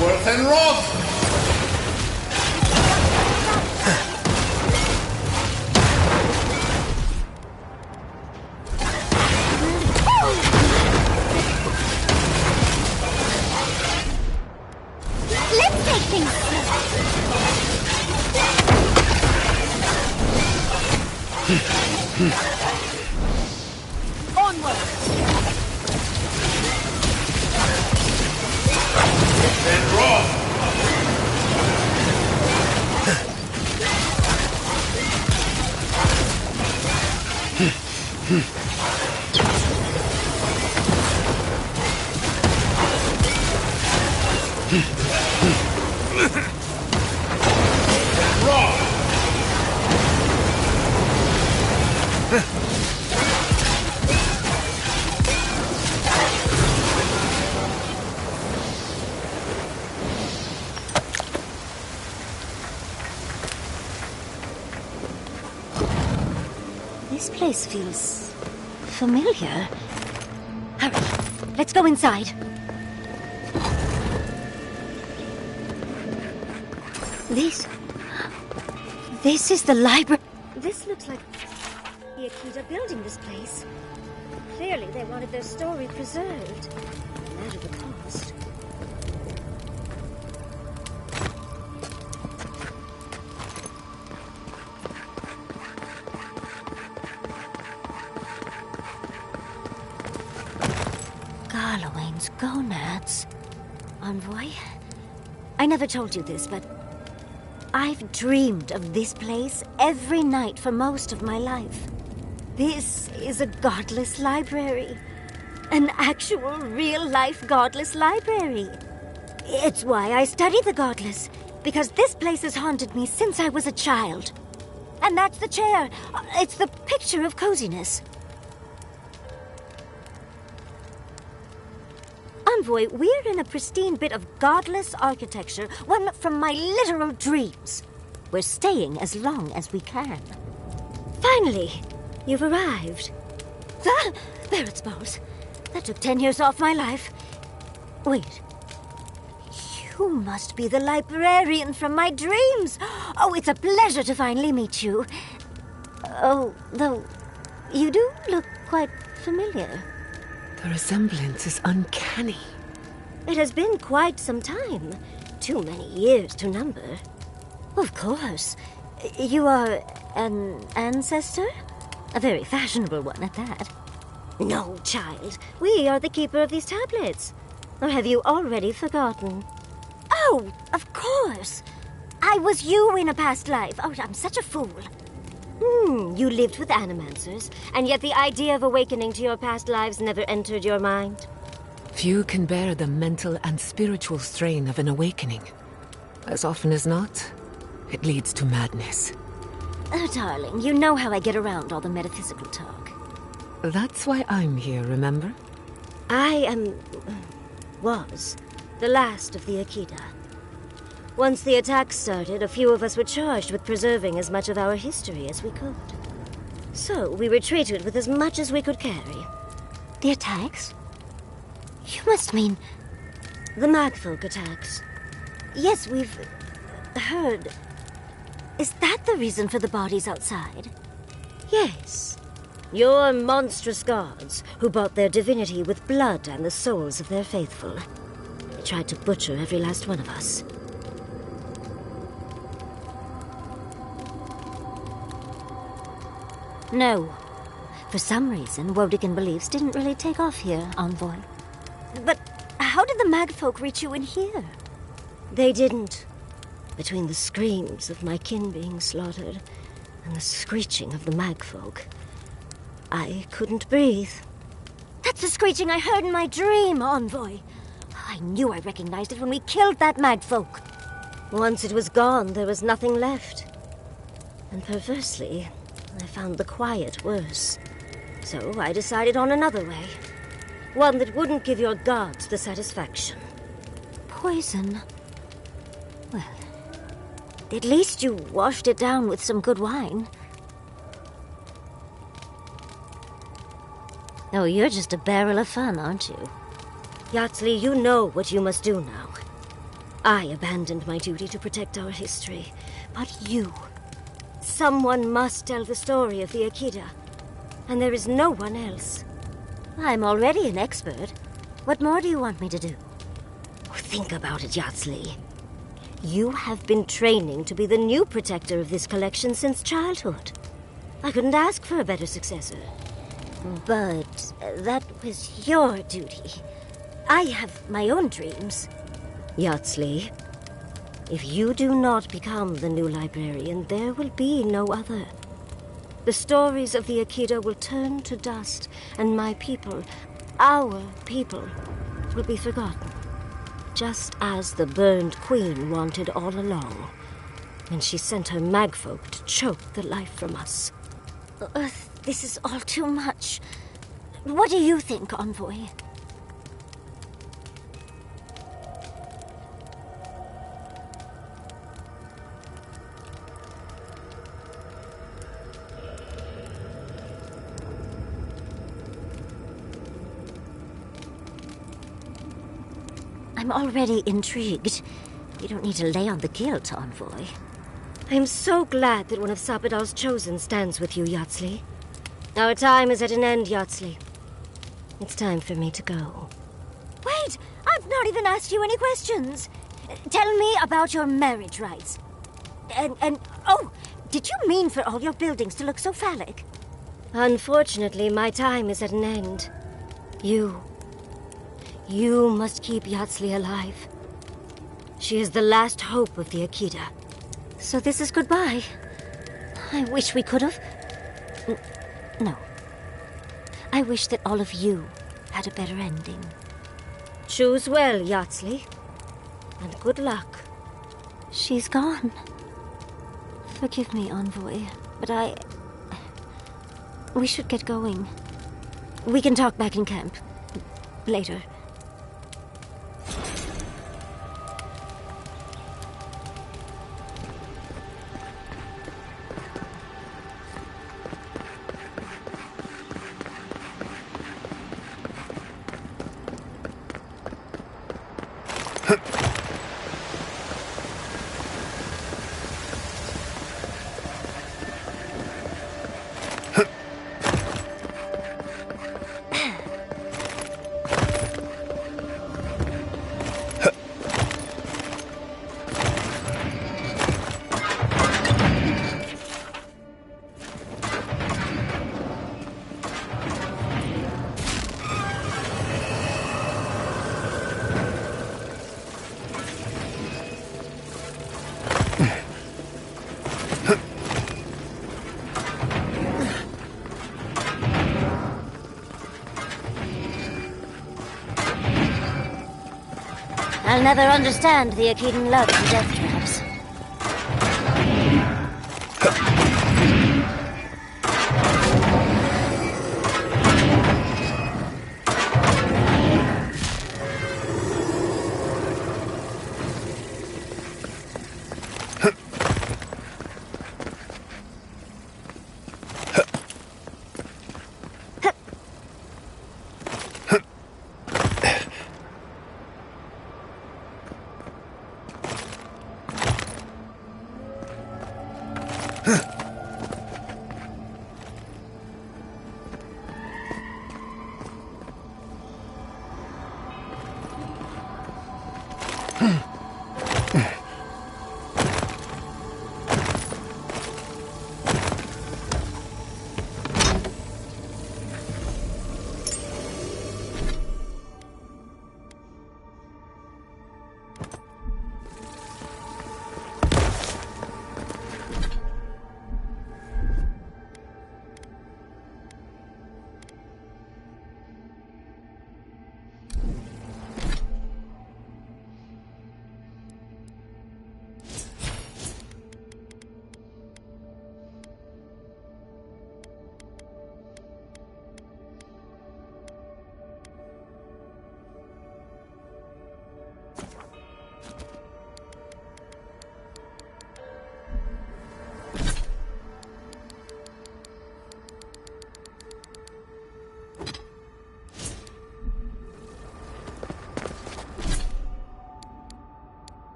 Worth and Roth! Let's take things Onward! And Roth! This place feels familiar. Hurry, let's go inside. This is the library. This looks like the Akita building this place. Clearly they wanted their story preserved, no matter the cost. Garlowain's gonads. Envoy? I never told you this, but I've dreamed of this place every night for most of my life. This is a godless library. An actual, real-life godless library. It's why I study the godless, because this place has haunted me since I was a child. And that's the chair. It's the picture of coziness. Envoy, we're in a pristine bit of godless architecture, one from my literal dreams. We're staying as long as we can. Finally, you've arrived. There it spells. That took 10 years off my life. Wait. You must be the librarian from my dreams. Oh, it's a pleasure to finally meet you. Oh, though, you do look quite familiar. The resemblance is uncanny. It has been quite some time. Too many years to number. Of course. You are an ancestor? A very fashionable one at that. No, child. We are the keeper of these tablets. Or have you already forgotten? Oh, of course. I was you in a past life. Oh, I'm such a fool. you lived with animancers, and yet the idea of awakening to your past lives never entered your mind? Few can bear the mental and spiritual strain of an awakening. As often as not, it leads to madness. Oh, darling, you know how I get around all the metaphysical talk. That's why I'm here, remember? I was the last of the Akita. Once the attacks started, a few of us were charged with preserving as much of our history as we could. So we retreated with as much as we could carry. The attacks? You must mean... The Magfolk attacks. Yes, we've... heard... Is that the reason for the bodies outside? Yes. Your monstrous gods, who bought their divinity with blood and the souls of their faithful. They tried to butcher every last one of us. No. For some reason, Wodigan beliefs didn't really take off here, Envoy. But how did the Magfolk reach you in here? They didn't. Between the screams of my kin being slaughtered and the screeching of the Magfolk, I couldn't breathe. That's the screeching I heard in my dream, Envoy. I knew I recognized it when we killed that Magfolk. Once it was gone, there was nothing left. And perversely, I found the quiet worse. So I decided on another way. One that wouldn't give your gods the satisfaction. Poison? Well, at least you washed it down with some good wine. Oh, you're just a barrel of fun, aren't you? Yatsley, you know what you must do now. I abandoned my duty to protect our history, but you... Someone must tell the story of the Akita, and there is no one else. I'm already an expert. What more do you want me to do? Think about it, Yatsley. You have been training to be the new protector of this collection since childhood. I couldn't ask for a better successor. But that was your duty. I have my own dreams. Yatsley, if you do not become the new librarian, there will be no other. The stories of the Akita will turn to dust, and my people, our people, will be forgotten. Just as the burned queen wanted all along, when she sent her magfolk to choke the life from us. This is all too much. What do you think, Envoy? I'm already intrigued. You don't need to lay on the guilt, Envoy. I'm so glad that one of Sapadal's chosen stands with you, Yatsley. Our time is at an end, Yatsley. It's time for me to go. Wait! I've not even asked you any questions. Tell me about your marriage rights. Oh, did you mean for all your buildings to look so phallic? Unfortunately, my time is at an end. You must keep Yatsley alive. She is the last hope of the Akita. So this is goodbye. I wish we could have... No. I wish that all of you had a better ending. Choose well, Yatsley. And good luck. She's gone. Forgive me, Envoy, but we should get going. We can talk back in camp. Later. I'll never understand the Akedan love for death traps.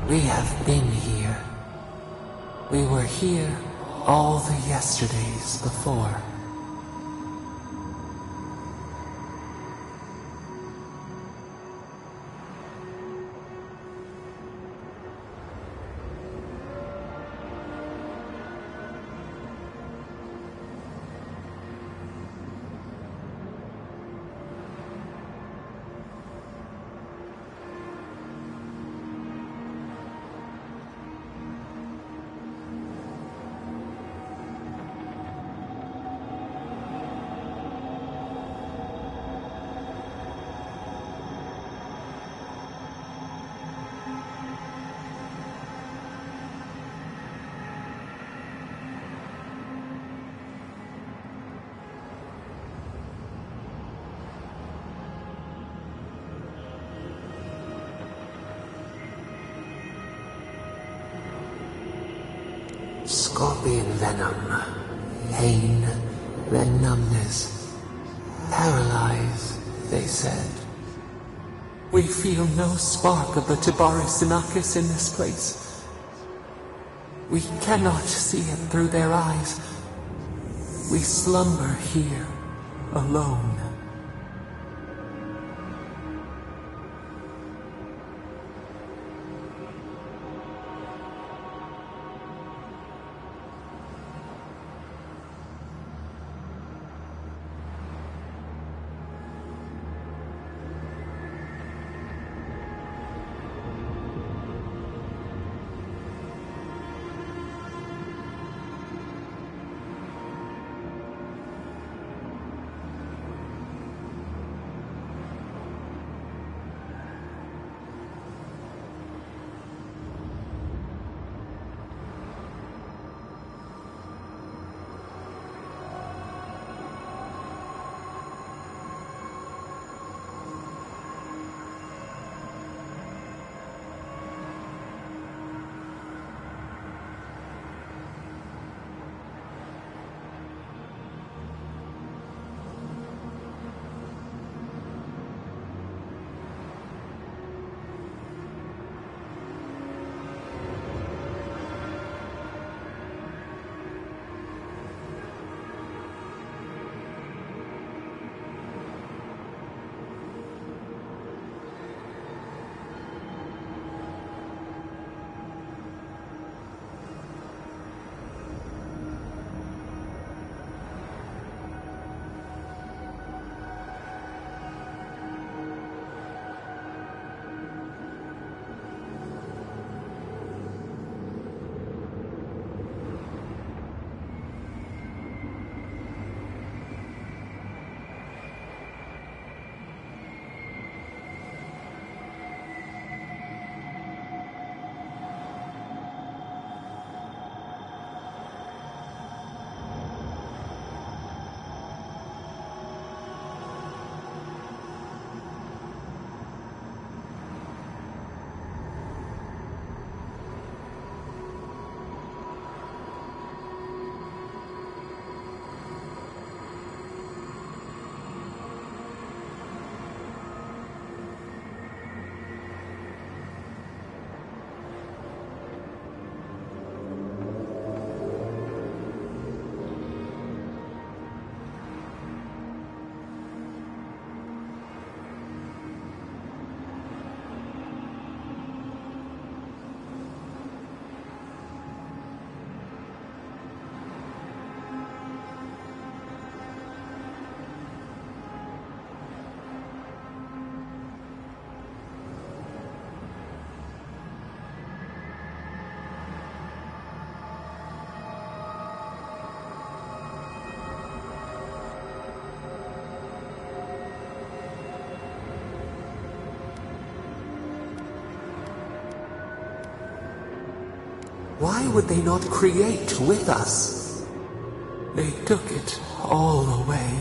We have been here. We were here all the yesterdays before. Scorpion venom, pain, then numbness, paralyze, they said. We feel no spark of the Tibari Sinakis in this place. We cannot see it through their eyes. We slumber here, alone. Why would they not create with us? They took it all away.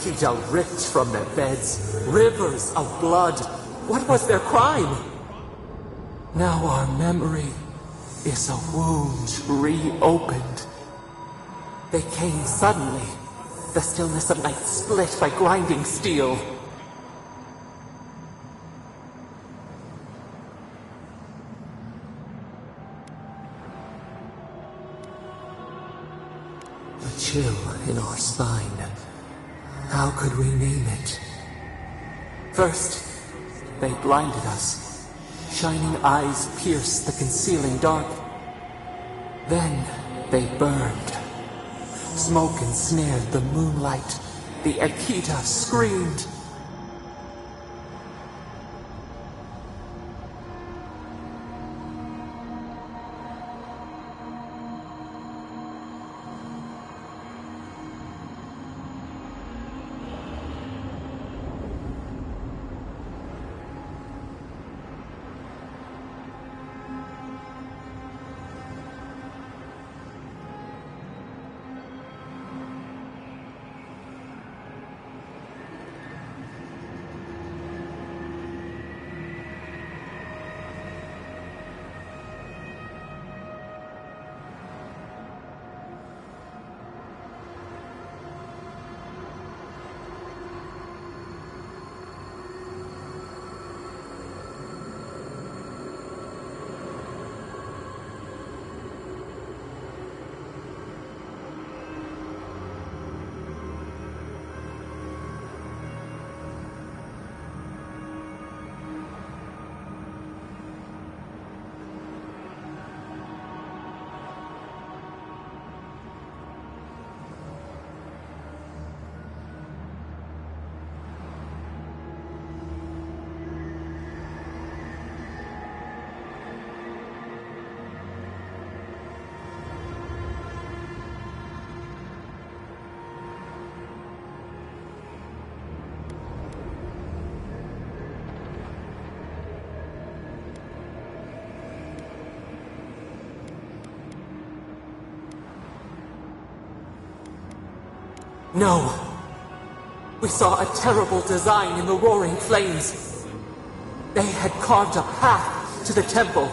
Kijal ripped from their beds, rivers of blood. What was their crime? Now our memory is a wound reopened. They came suddenly, the stillness of night split by grinding steel. A chill in our spine. How could we name it? First, they blinded us. Shining eyes pierced the concealing dark. Then they burned. Smoke ensnared the moonlight. The Akita screamed. No! We saw a terrible design in the roaring flames. They had carved a path to the temple.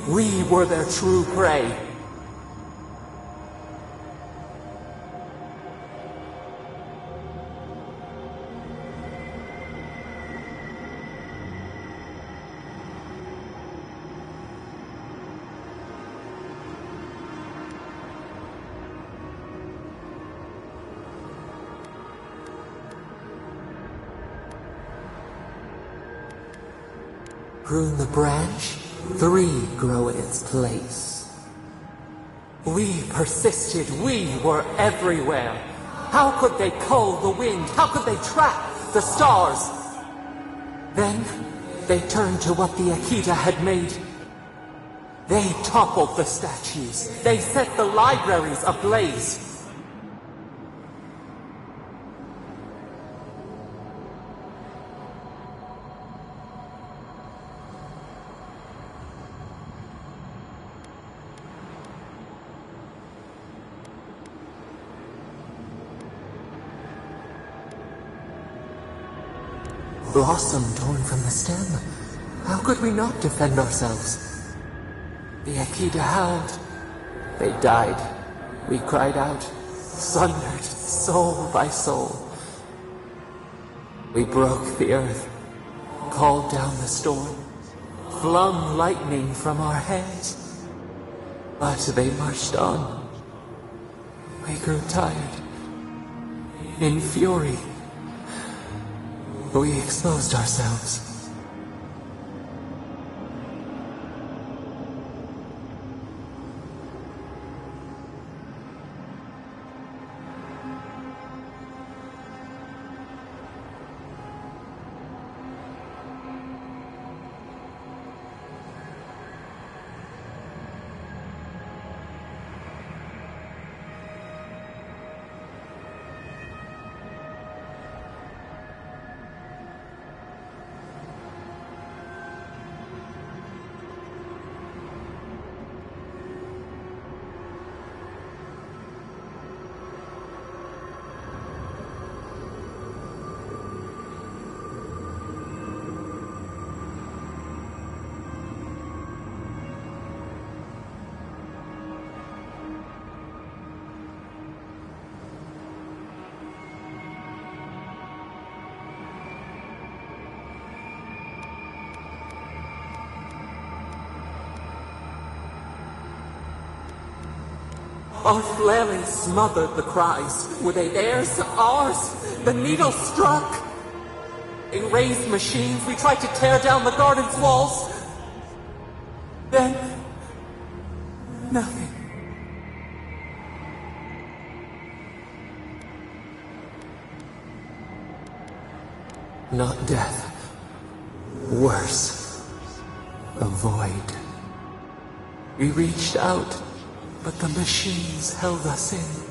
We were their true prey. Prune the branch, 3 grow in its place. We persisted. We were everywhere. How could they cull the wind? How could they track the stars? Then they turned to what the Akita had made. They toppled the statues. They set the libraries ablaze. Blossom torn from the stem. How could we not defend ourselves? The Akita howled. They died. We cried out, sundered soul by soul. We broke the earth, called down the storm, flung lightning from our hands. But they marched on. We grew tired. In fury, we exposed ourselves. Our flailing smothered the cries. Were they theirs? Ours? The needle struck. In raised machines, we tried to tear down the garden's walls. Then, nothing. Not death. Worse. A void. We reached out, but the machines held us in.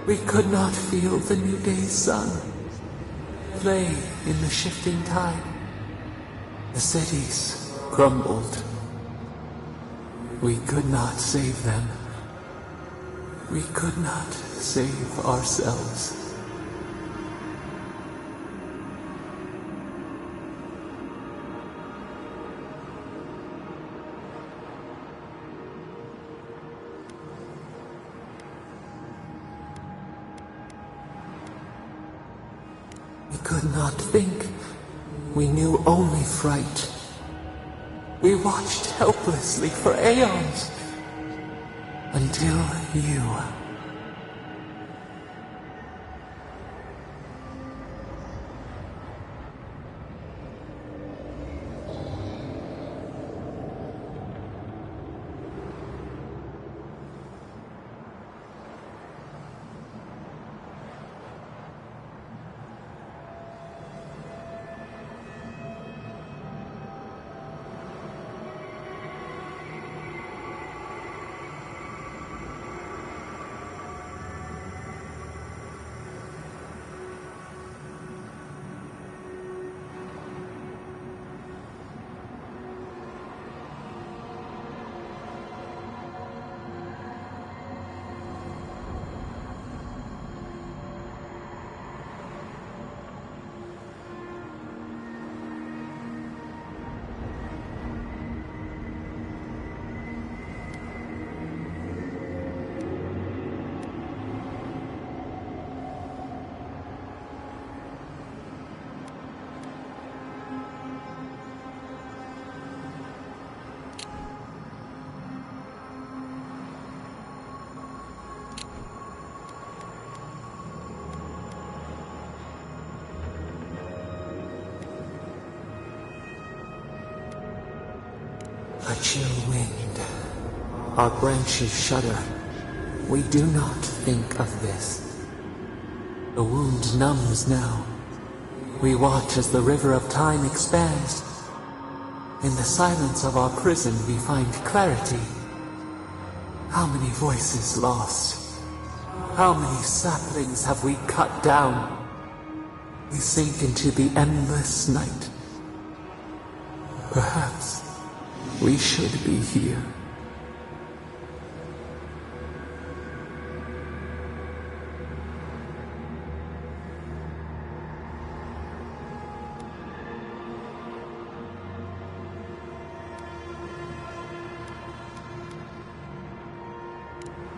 We could not feel the new day's sun. Lay in the shifting tide. The cities crumbled. We could not save them. We could not save ourselves. We could not think. We knew only fright. We watched helplessly for aeons. Until you. A chill wind Our branches shudder. We do not think of this. The wound numbs now. We watch as the river of time expands. In the silence of our prison we find clarity. How many voices lost? How many saplings have we cut down? We sink into the endless night. Perhaps we should be here.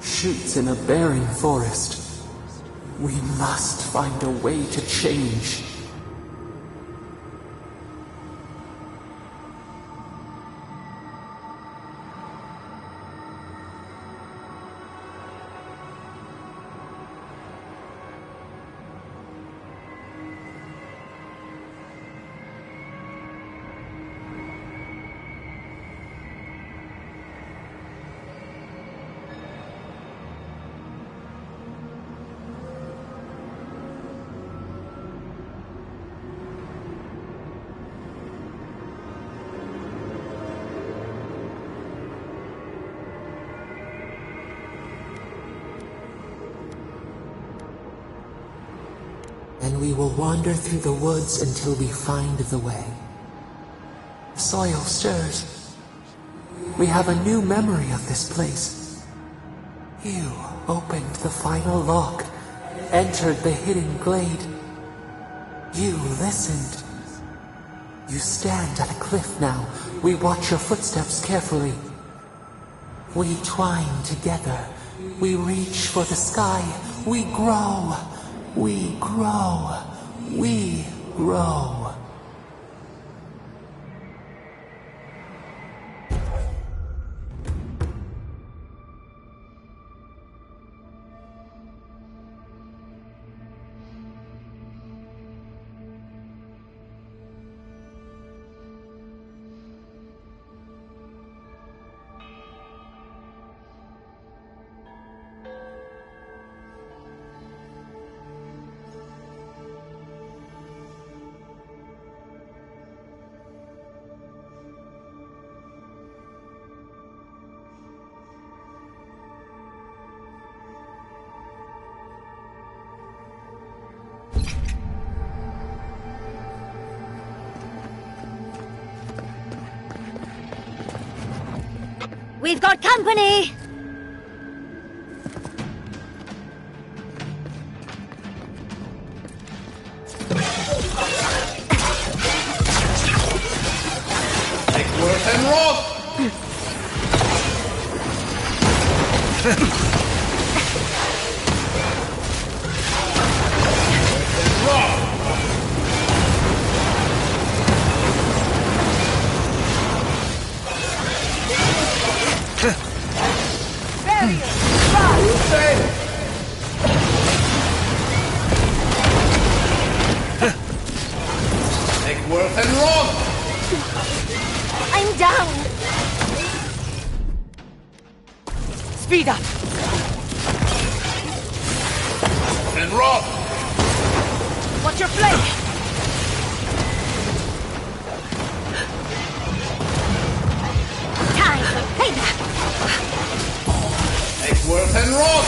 Shoots in a barren forest. We must find a way to change. And we will wander through the woods until we find the way. The soil stirs. We have a new memory of this place. You opened the final lock, entered the hidden glade. You listened. You stand at a cliff now. We watch your footsteps carefully. We twine together. We reach for the sky. We grow. We grow. We grow. We've got company! Take worth and rot! Take worth and rot! I'm down! Speed up! And rot! What's your flank? Time for payback! Take worth and rot!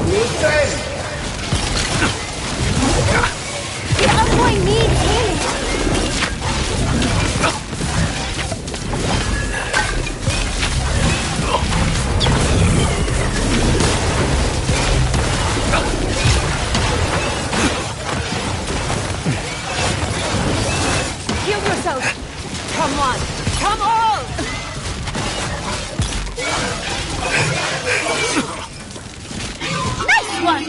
Good thing! The envoy needs healing! Heal yourself! Come on! Come on! Nice one!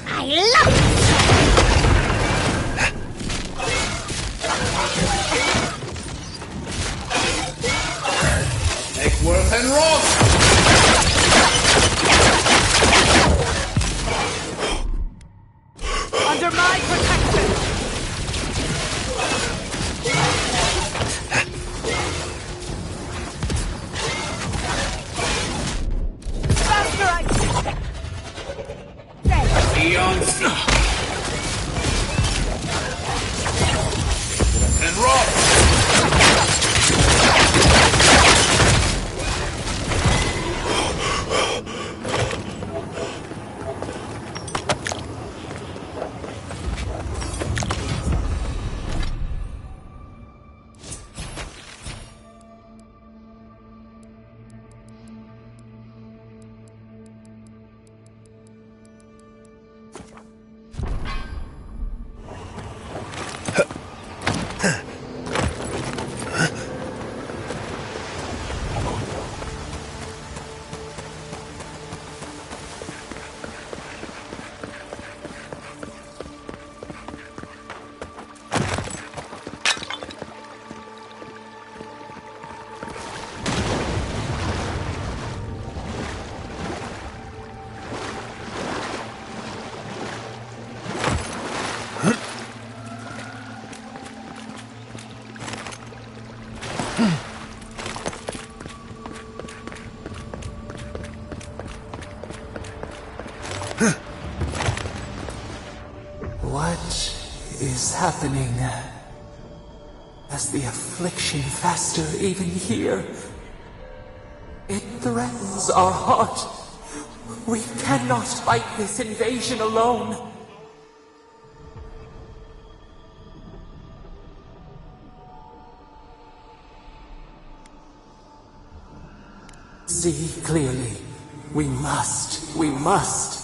I love it! Take worth and rot! happening? Does the affliction fester even here? It threatens our heart. We cannot fight this invasion alone. See clearly. We must. We must.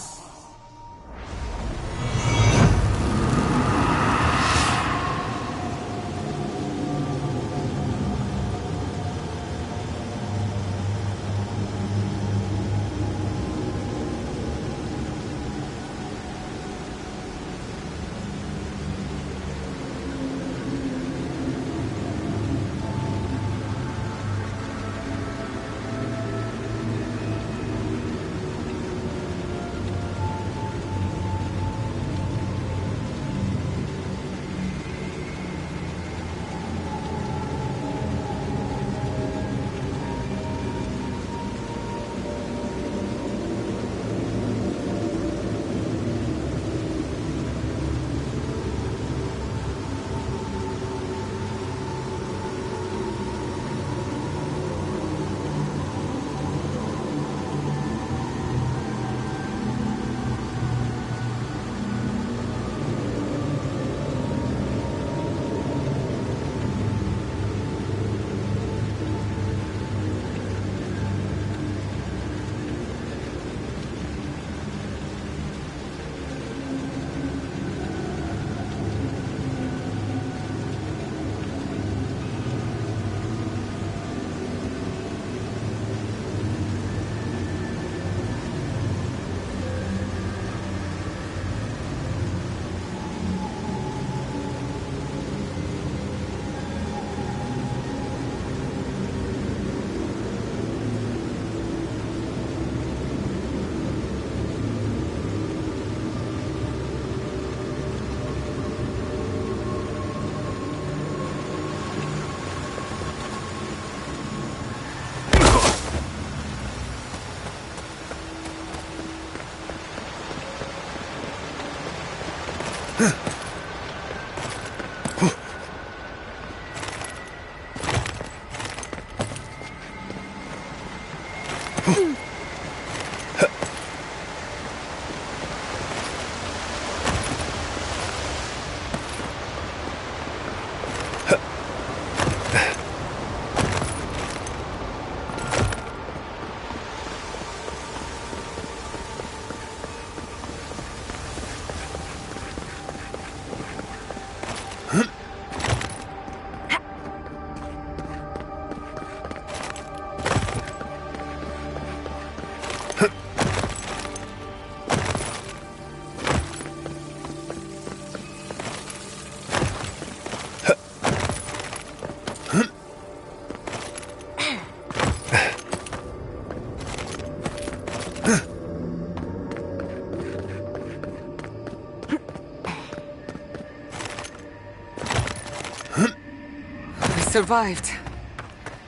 Survived.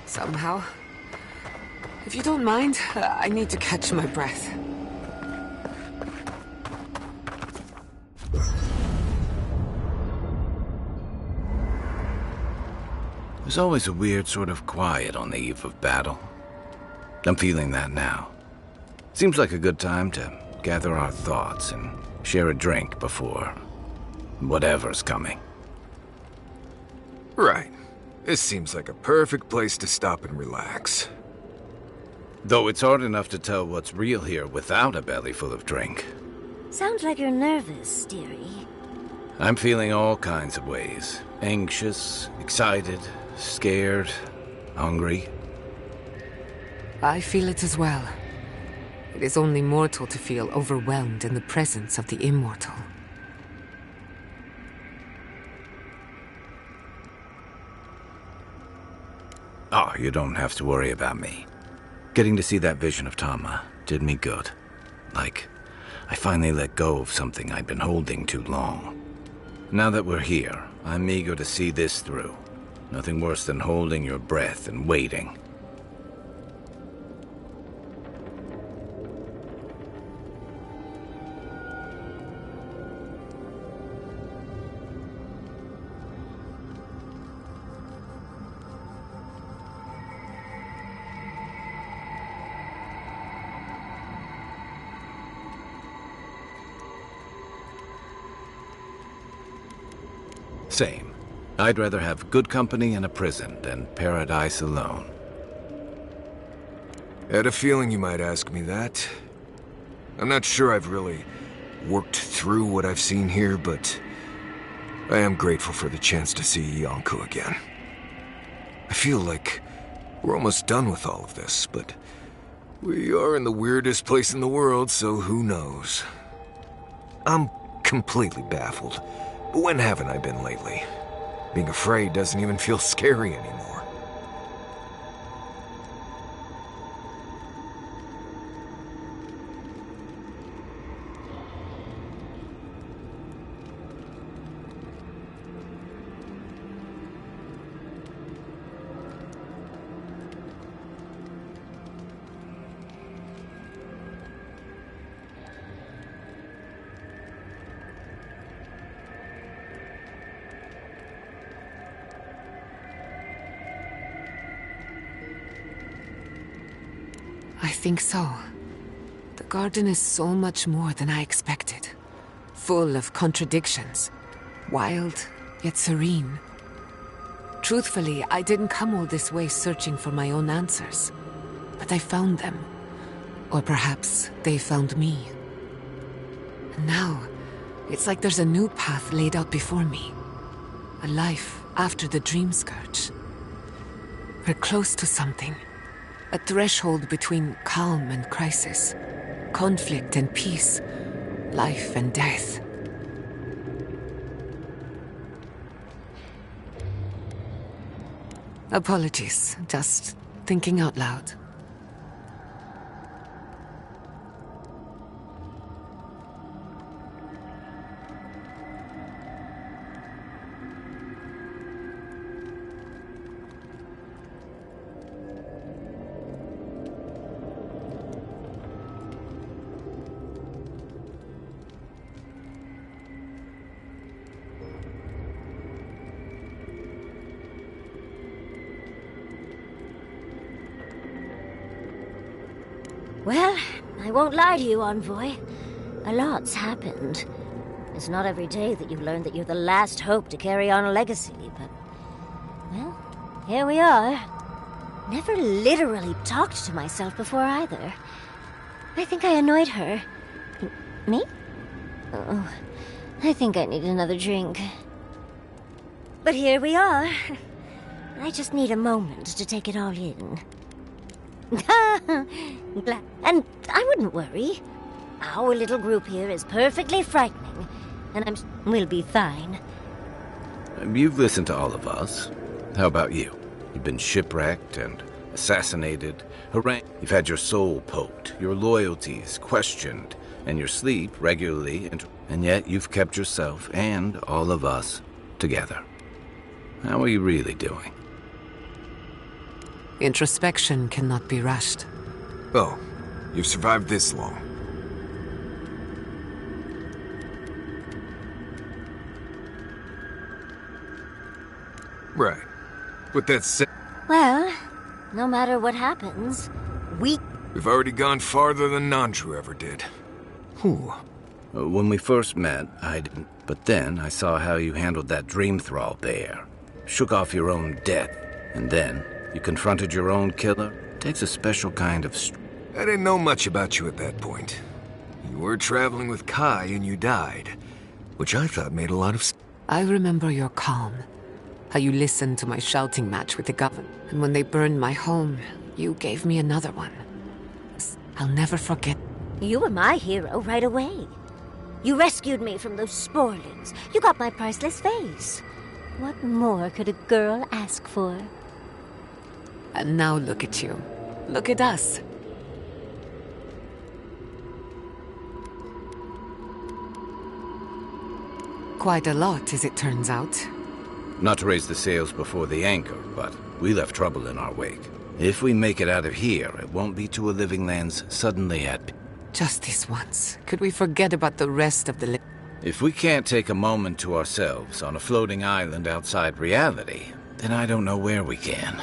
Somehow. If you don't mind, I need to catch my breath. There's always a weird sort of quiet on the eve of battle. I'm feeling that now. Seems like a good time to gather our thoughts and share a drink before whatever's coming. Right. This seems like a perfect place to stop and relax. Though it's hard enough to tell what's real here without a belly full of drink. Sounds like you're nervous, dearie. I'm feeling all kinds of ways. Anxious, excited, scared, hungry. I feel it as well. It is only mortal to feel overwhelmed in the presence of the immortal. Oh, you don't have to worry about me. Getting to see that vision of Tama did me good. Like, I finally let go of something I'd been holding too long. Now that we're here, I'm eager to see this through. Nothing worse than holding your breath and waiting. Same. I'd rather have good company in a prison than paradise alone. I had a feeling you might ask me that. I'm not sure I've really worked through what I've seen here, but I am grateful for the chance to see Yonko again. I feel like we're almost done with all of this, but we are in the weirdest place in the world, so who knows? I'm completely baffled, but when haven't I been lately? Being afraid doesn't even feel scary anymore. I think so. The garden is so much more than I expected. Full of contradictions. Wild, yet serene. Truthfully, I didn't come all this way searching for my own answers. But I found them. Or perhaps they found me. And now, it's like there's a new path laid out before me. A life after the dream scourge. We're close to something. A threshold between calm and crisis. Conflict and peace. Life and death. Apologies, just thinking out loud. Well, I won't lie to you, Envoy. A lot's happened. It's not every day that you learn that you're the last hope to carry on a legacy, but... well, here we are. Never literally talked to myself before either. I think I annoyed her. Me? Oh, I think I need another drink. But here we are. I just need a moment to take it all in. And I wouldn't worry. Our little group here is perfectly frightening, and we'll be fine. You've listened to all of us. How about you? You've been shipwrecked and assassinated, harangued. You've had your soul poked, your loyalties questioned, and your sleep regularly, and yet you've kept yourself and all of us together. How are you really doing? Introspection cannot be rushed. Oh, you've survived this long. Right. But that said... well, no matter what happens, we've already gone farther than Nandru ever did. Whew. When we first met, I didn't. But then I saw how you handled that dream thrall there. Shook off your own death. And then you confronted your own killer. Takes a special kind of I didn't know much about you at that point. You were traveling with Kai and you died, which I thought made a lot of sense. I remember your calm. How you listened to my shouting match with the governor. And when they burned my home, you gave me another one. I'll never forget. You were my hero right away. You rescued me from those sporlings. You got my priceless face. What more could a girl ask for? And now look at you. Look at us. Quite a lot, as it turns out. Not to raise the sails before the anchor, but we left trouble in our wake. If we make it out of here, it won't be to a living lands suddenly at... Just this once. Could we forget about the rest of the... If we can't take a moment to ourselves on a floating island outside reality, then I don't know where we can.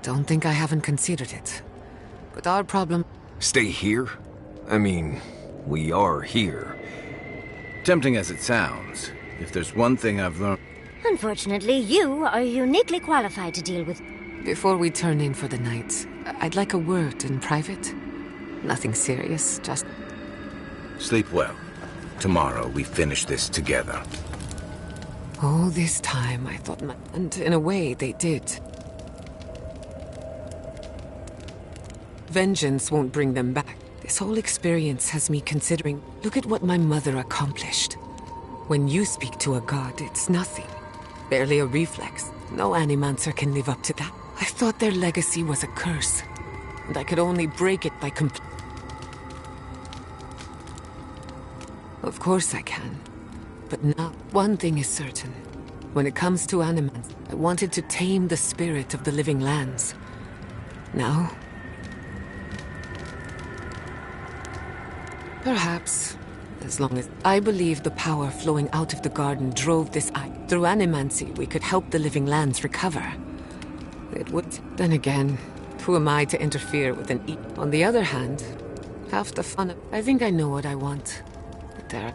Don't think I haven't considered it. But our problem... Stay here? I mean, we are here. Tempting as it sounds, if there's one thing I've learned... Unfortunately, you are uniquely qualified to deal with... Before we turn in for the night, I'd like a word in private. Nothing serious, just... Sleep well. Tomorrow we finish this together. All this time I thought and in a way they did. Vengeance won't bring them back. This whole experience has me considering, look at what my mother accomplished. When you speak to a god, it's nothing. Barely a reflex. No animancer can live up to that. I thought their legacy was a curse, and I could only break it by Of course I can. But now, one thing is certain. When it comes to animals, I wanted to tame the spirit of the living lands. Now... perhaps, as long as I believe the power flowing out of the garden drove this through animancy, we could help the living lands recover. It would... Then again, who am I to interfere with an On the other hand, half the fun... I think I know what I want. But there...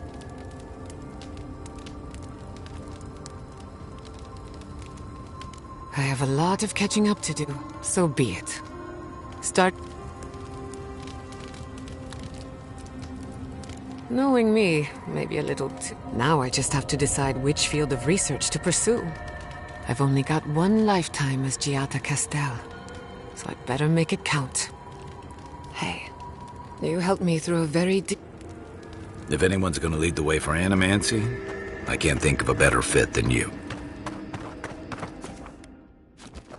I have a lot of catching up to do, so be it. Start... Knowing me, maybe a little too... Now I just have to decide which field of research to pursue. I've only got one lifetime as Giata Castel, so I'd better make it count. Hey, you helped me through a very deep... If anyone's gonna lead the way for animancy, I can't think of a better fit than you.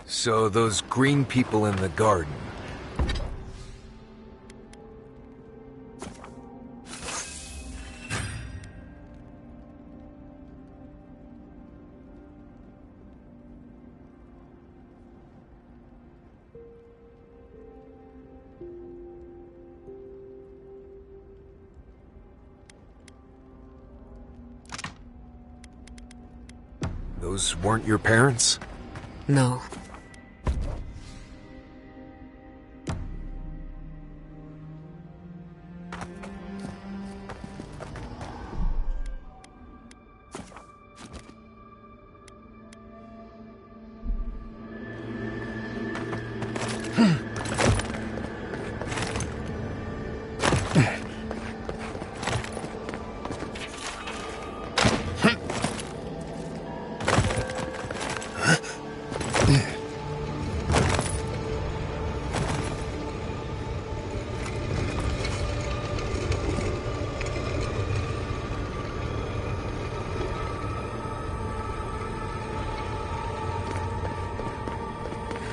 So those green people in the garden... Those weren't your parents? No.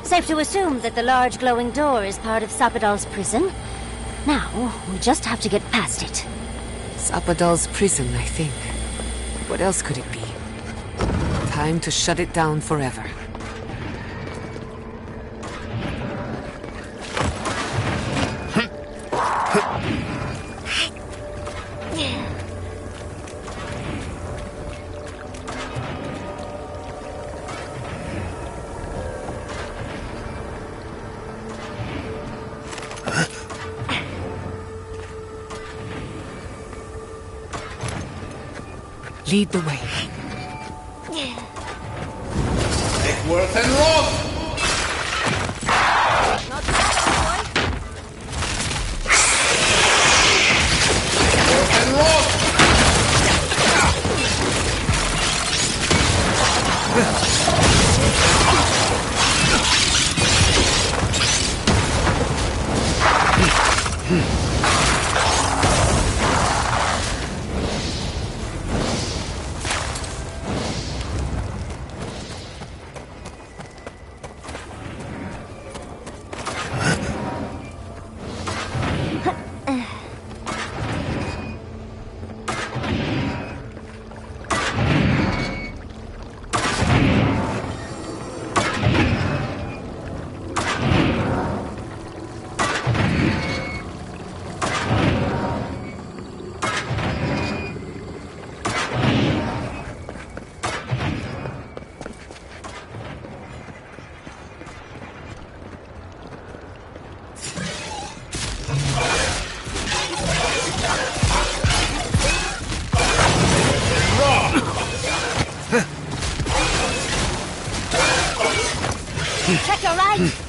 Safe to assume that the large glowing door is part of Sapadal's prison. Now, we just have to get past it. Sapadal's prison, I think. What else could it be? Time to shut it down forever. Lead the way. Worth and Rock! Not bad, boy. Worth and Rock! right?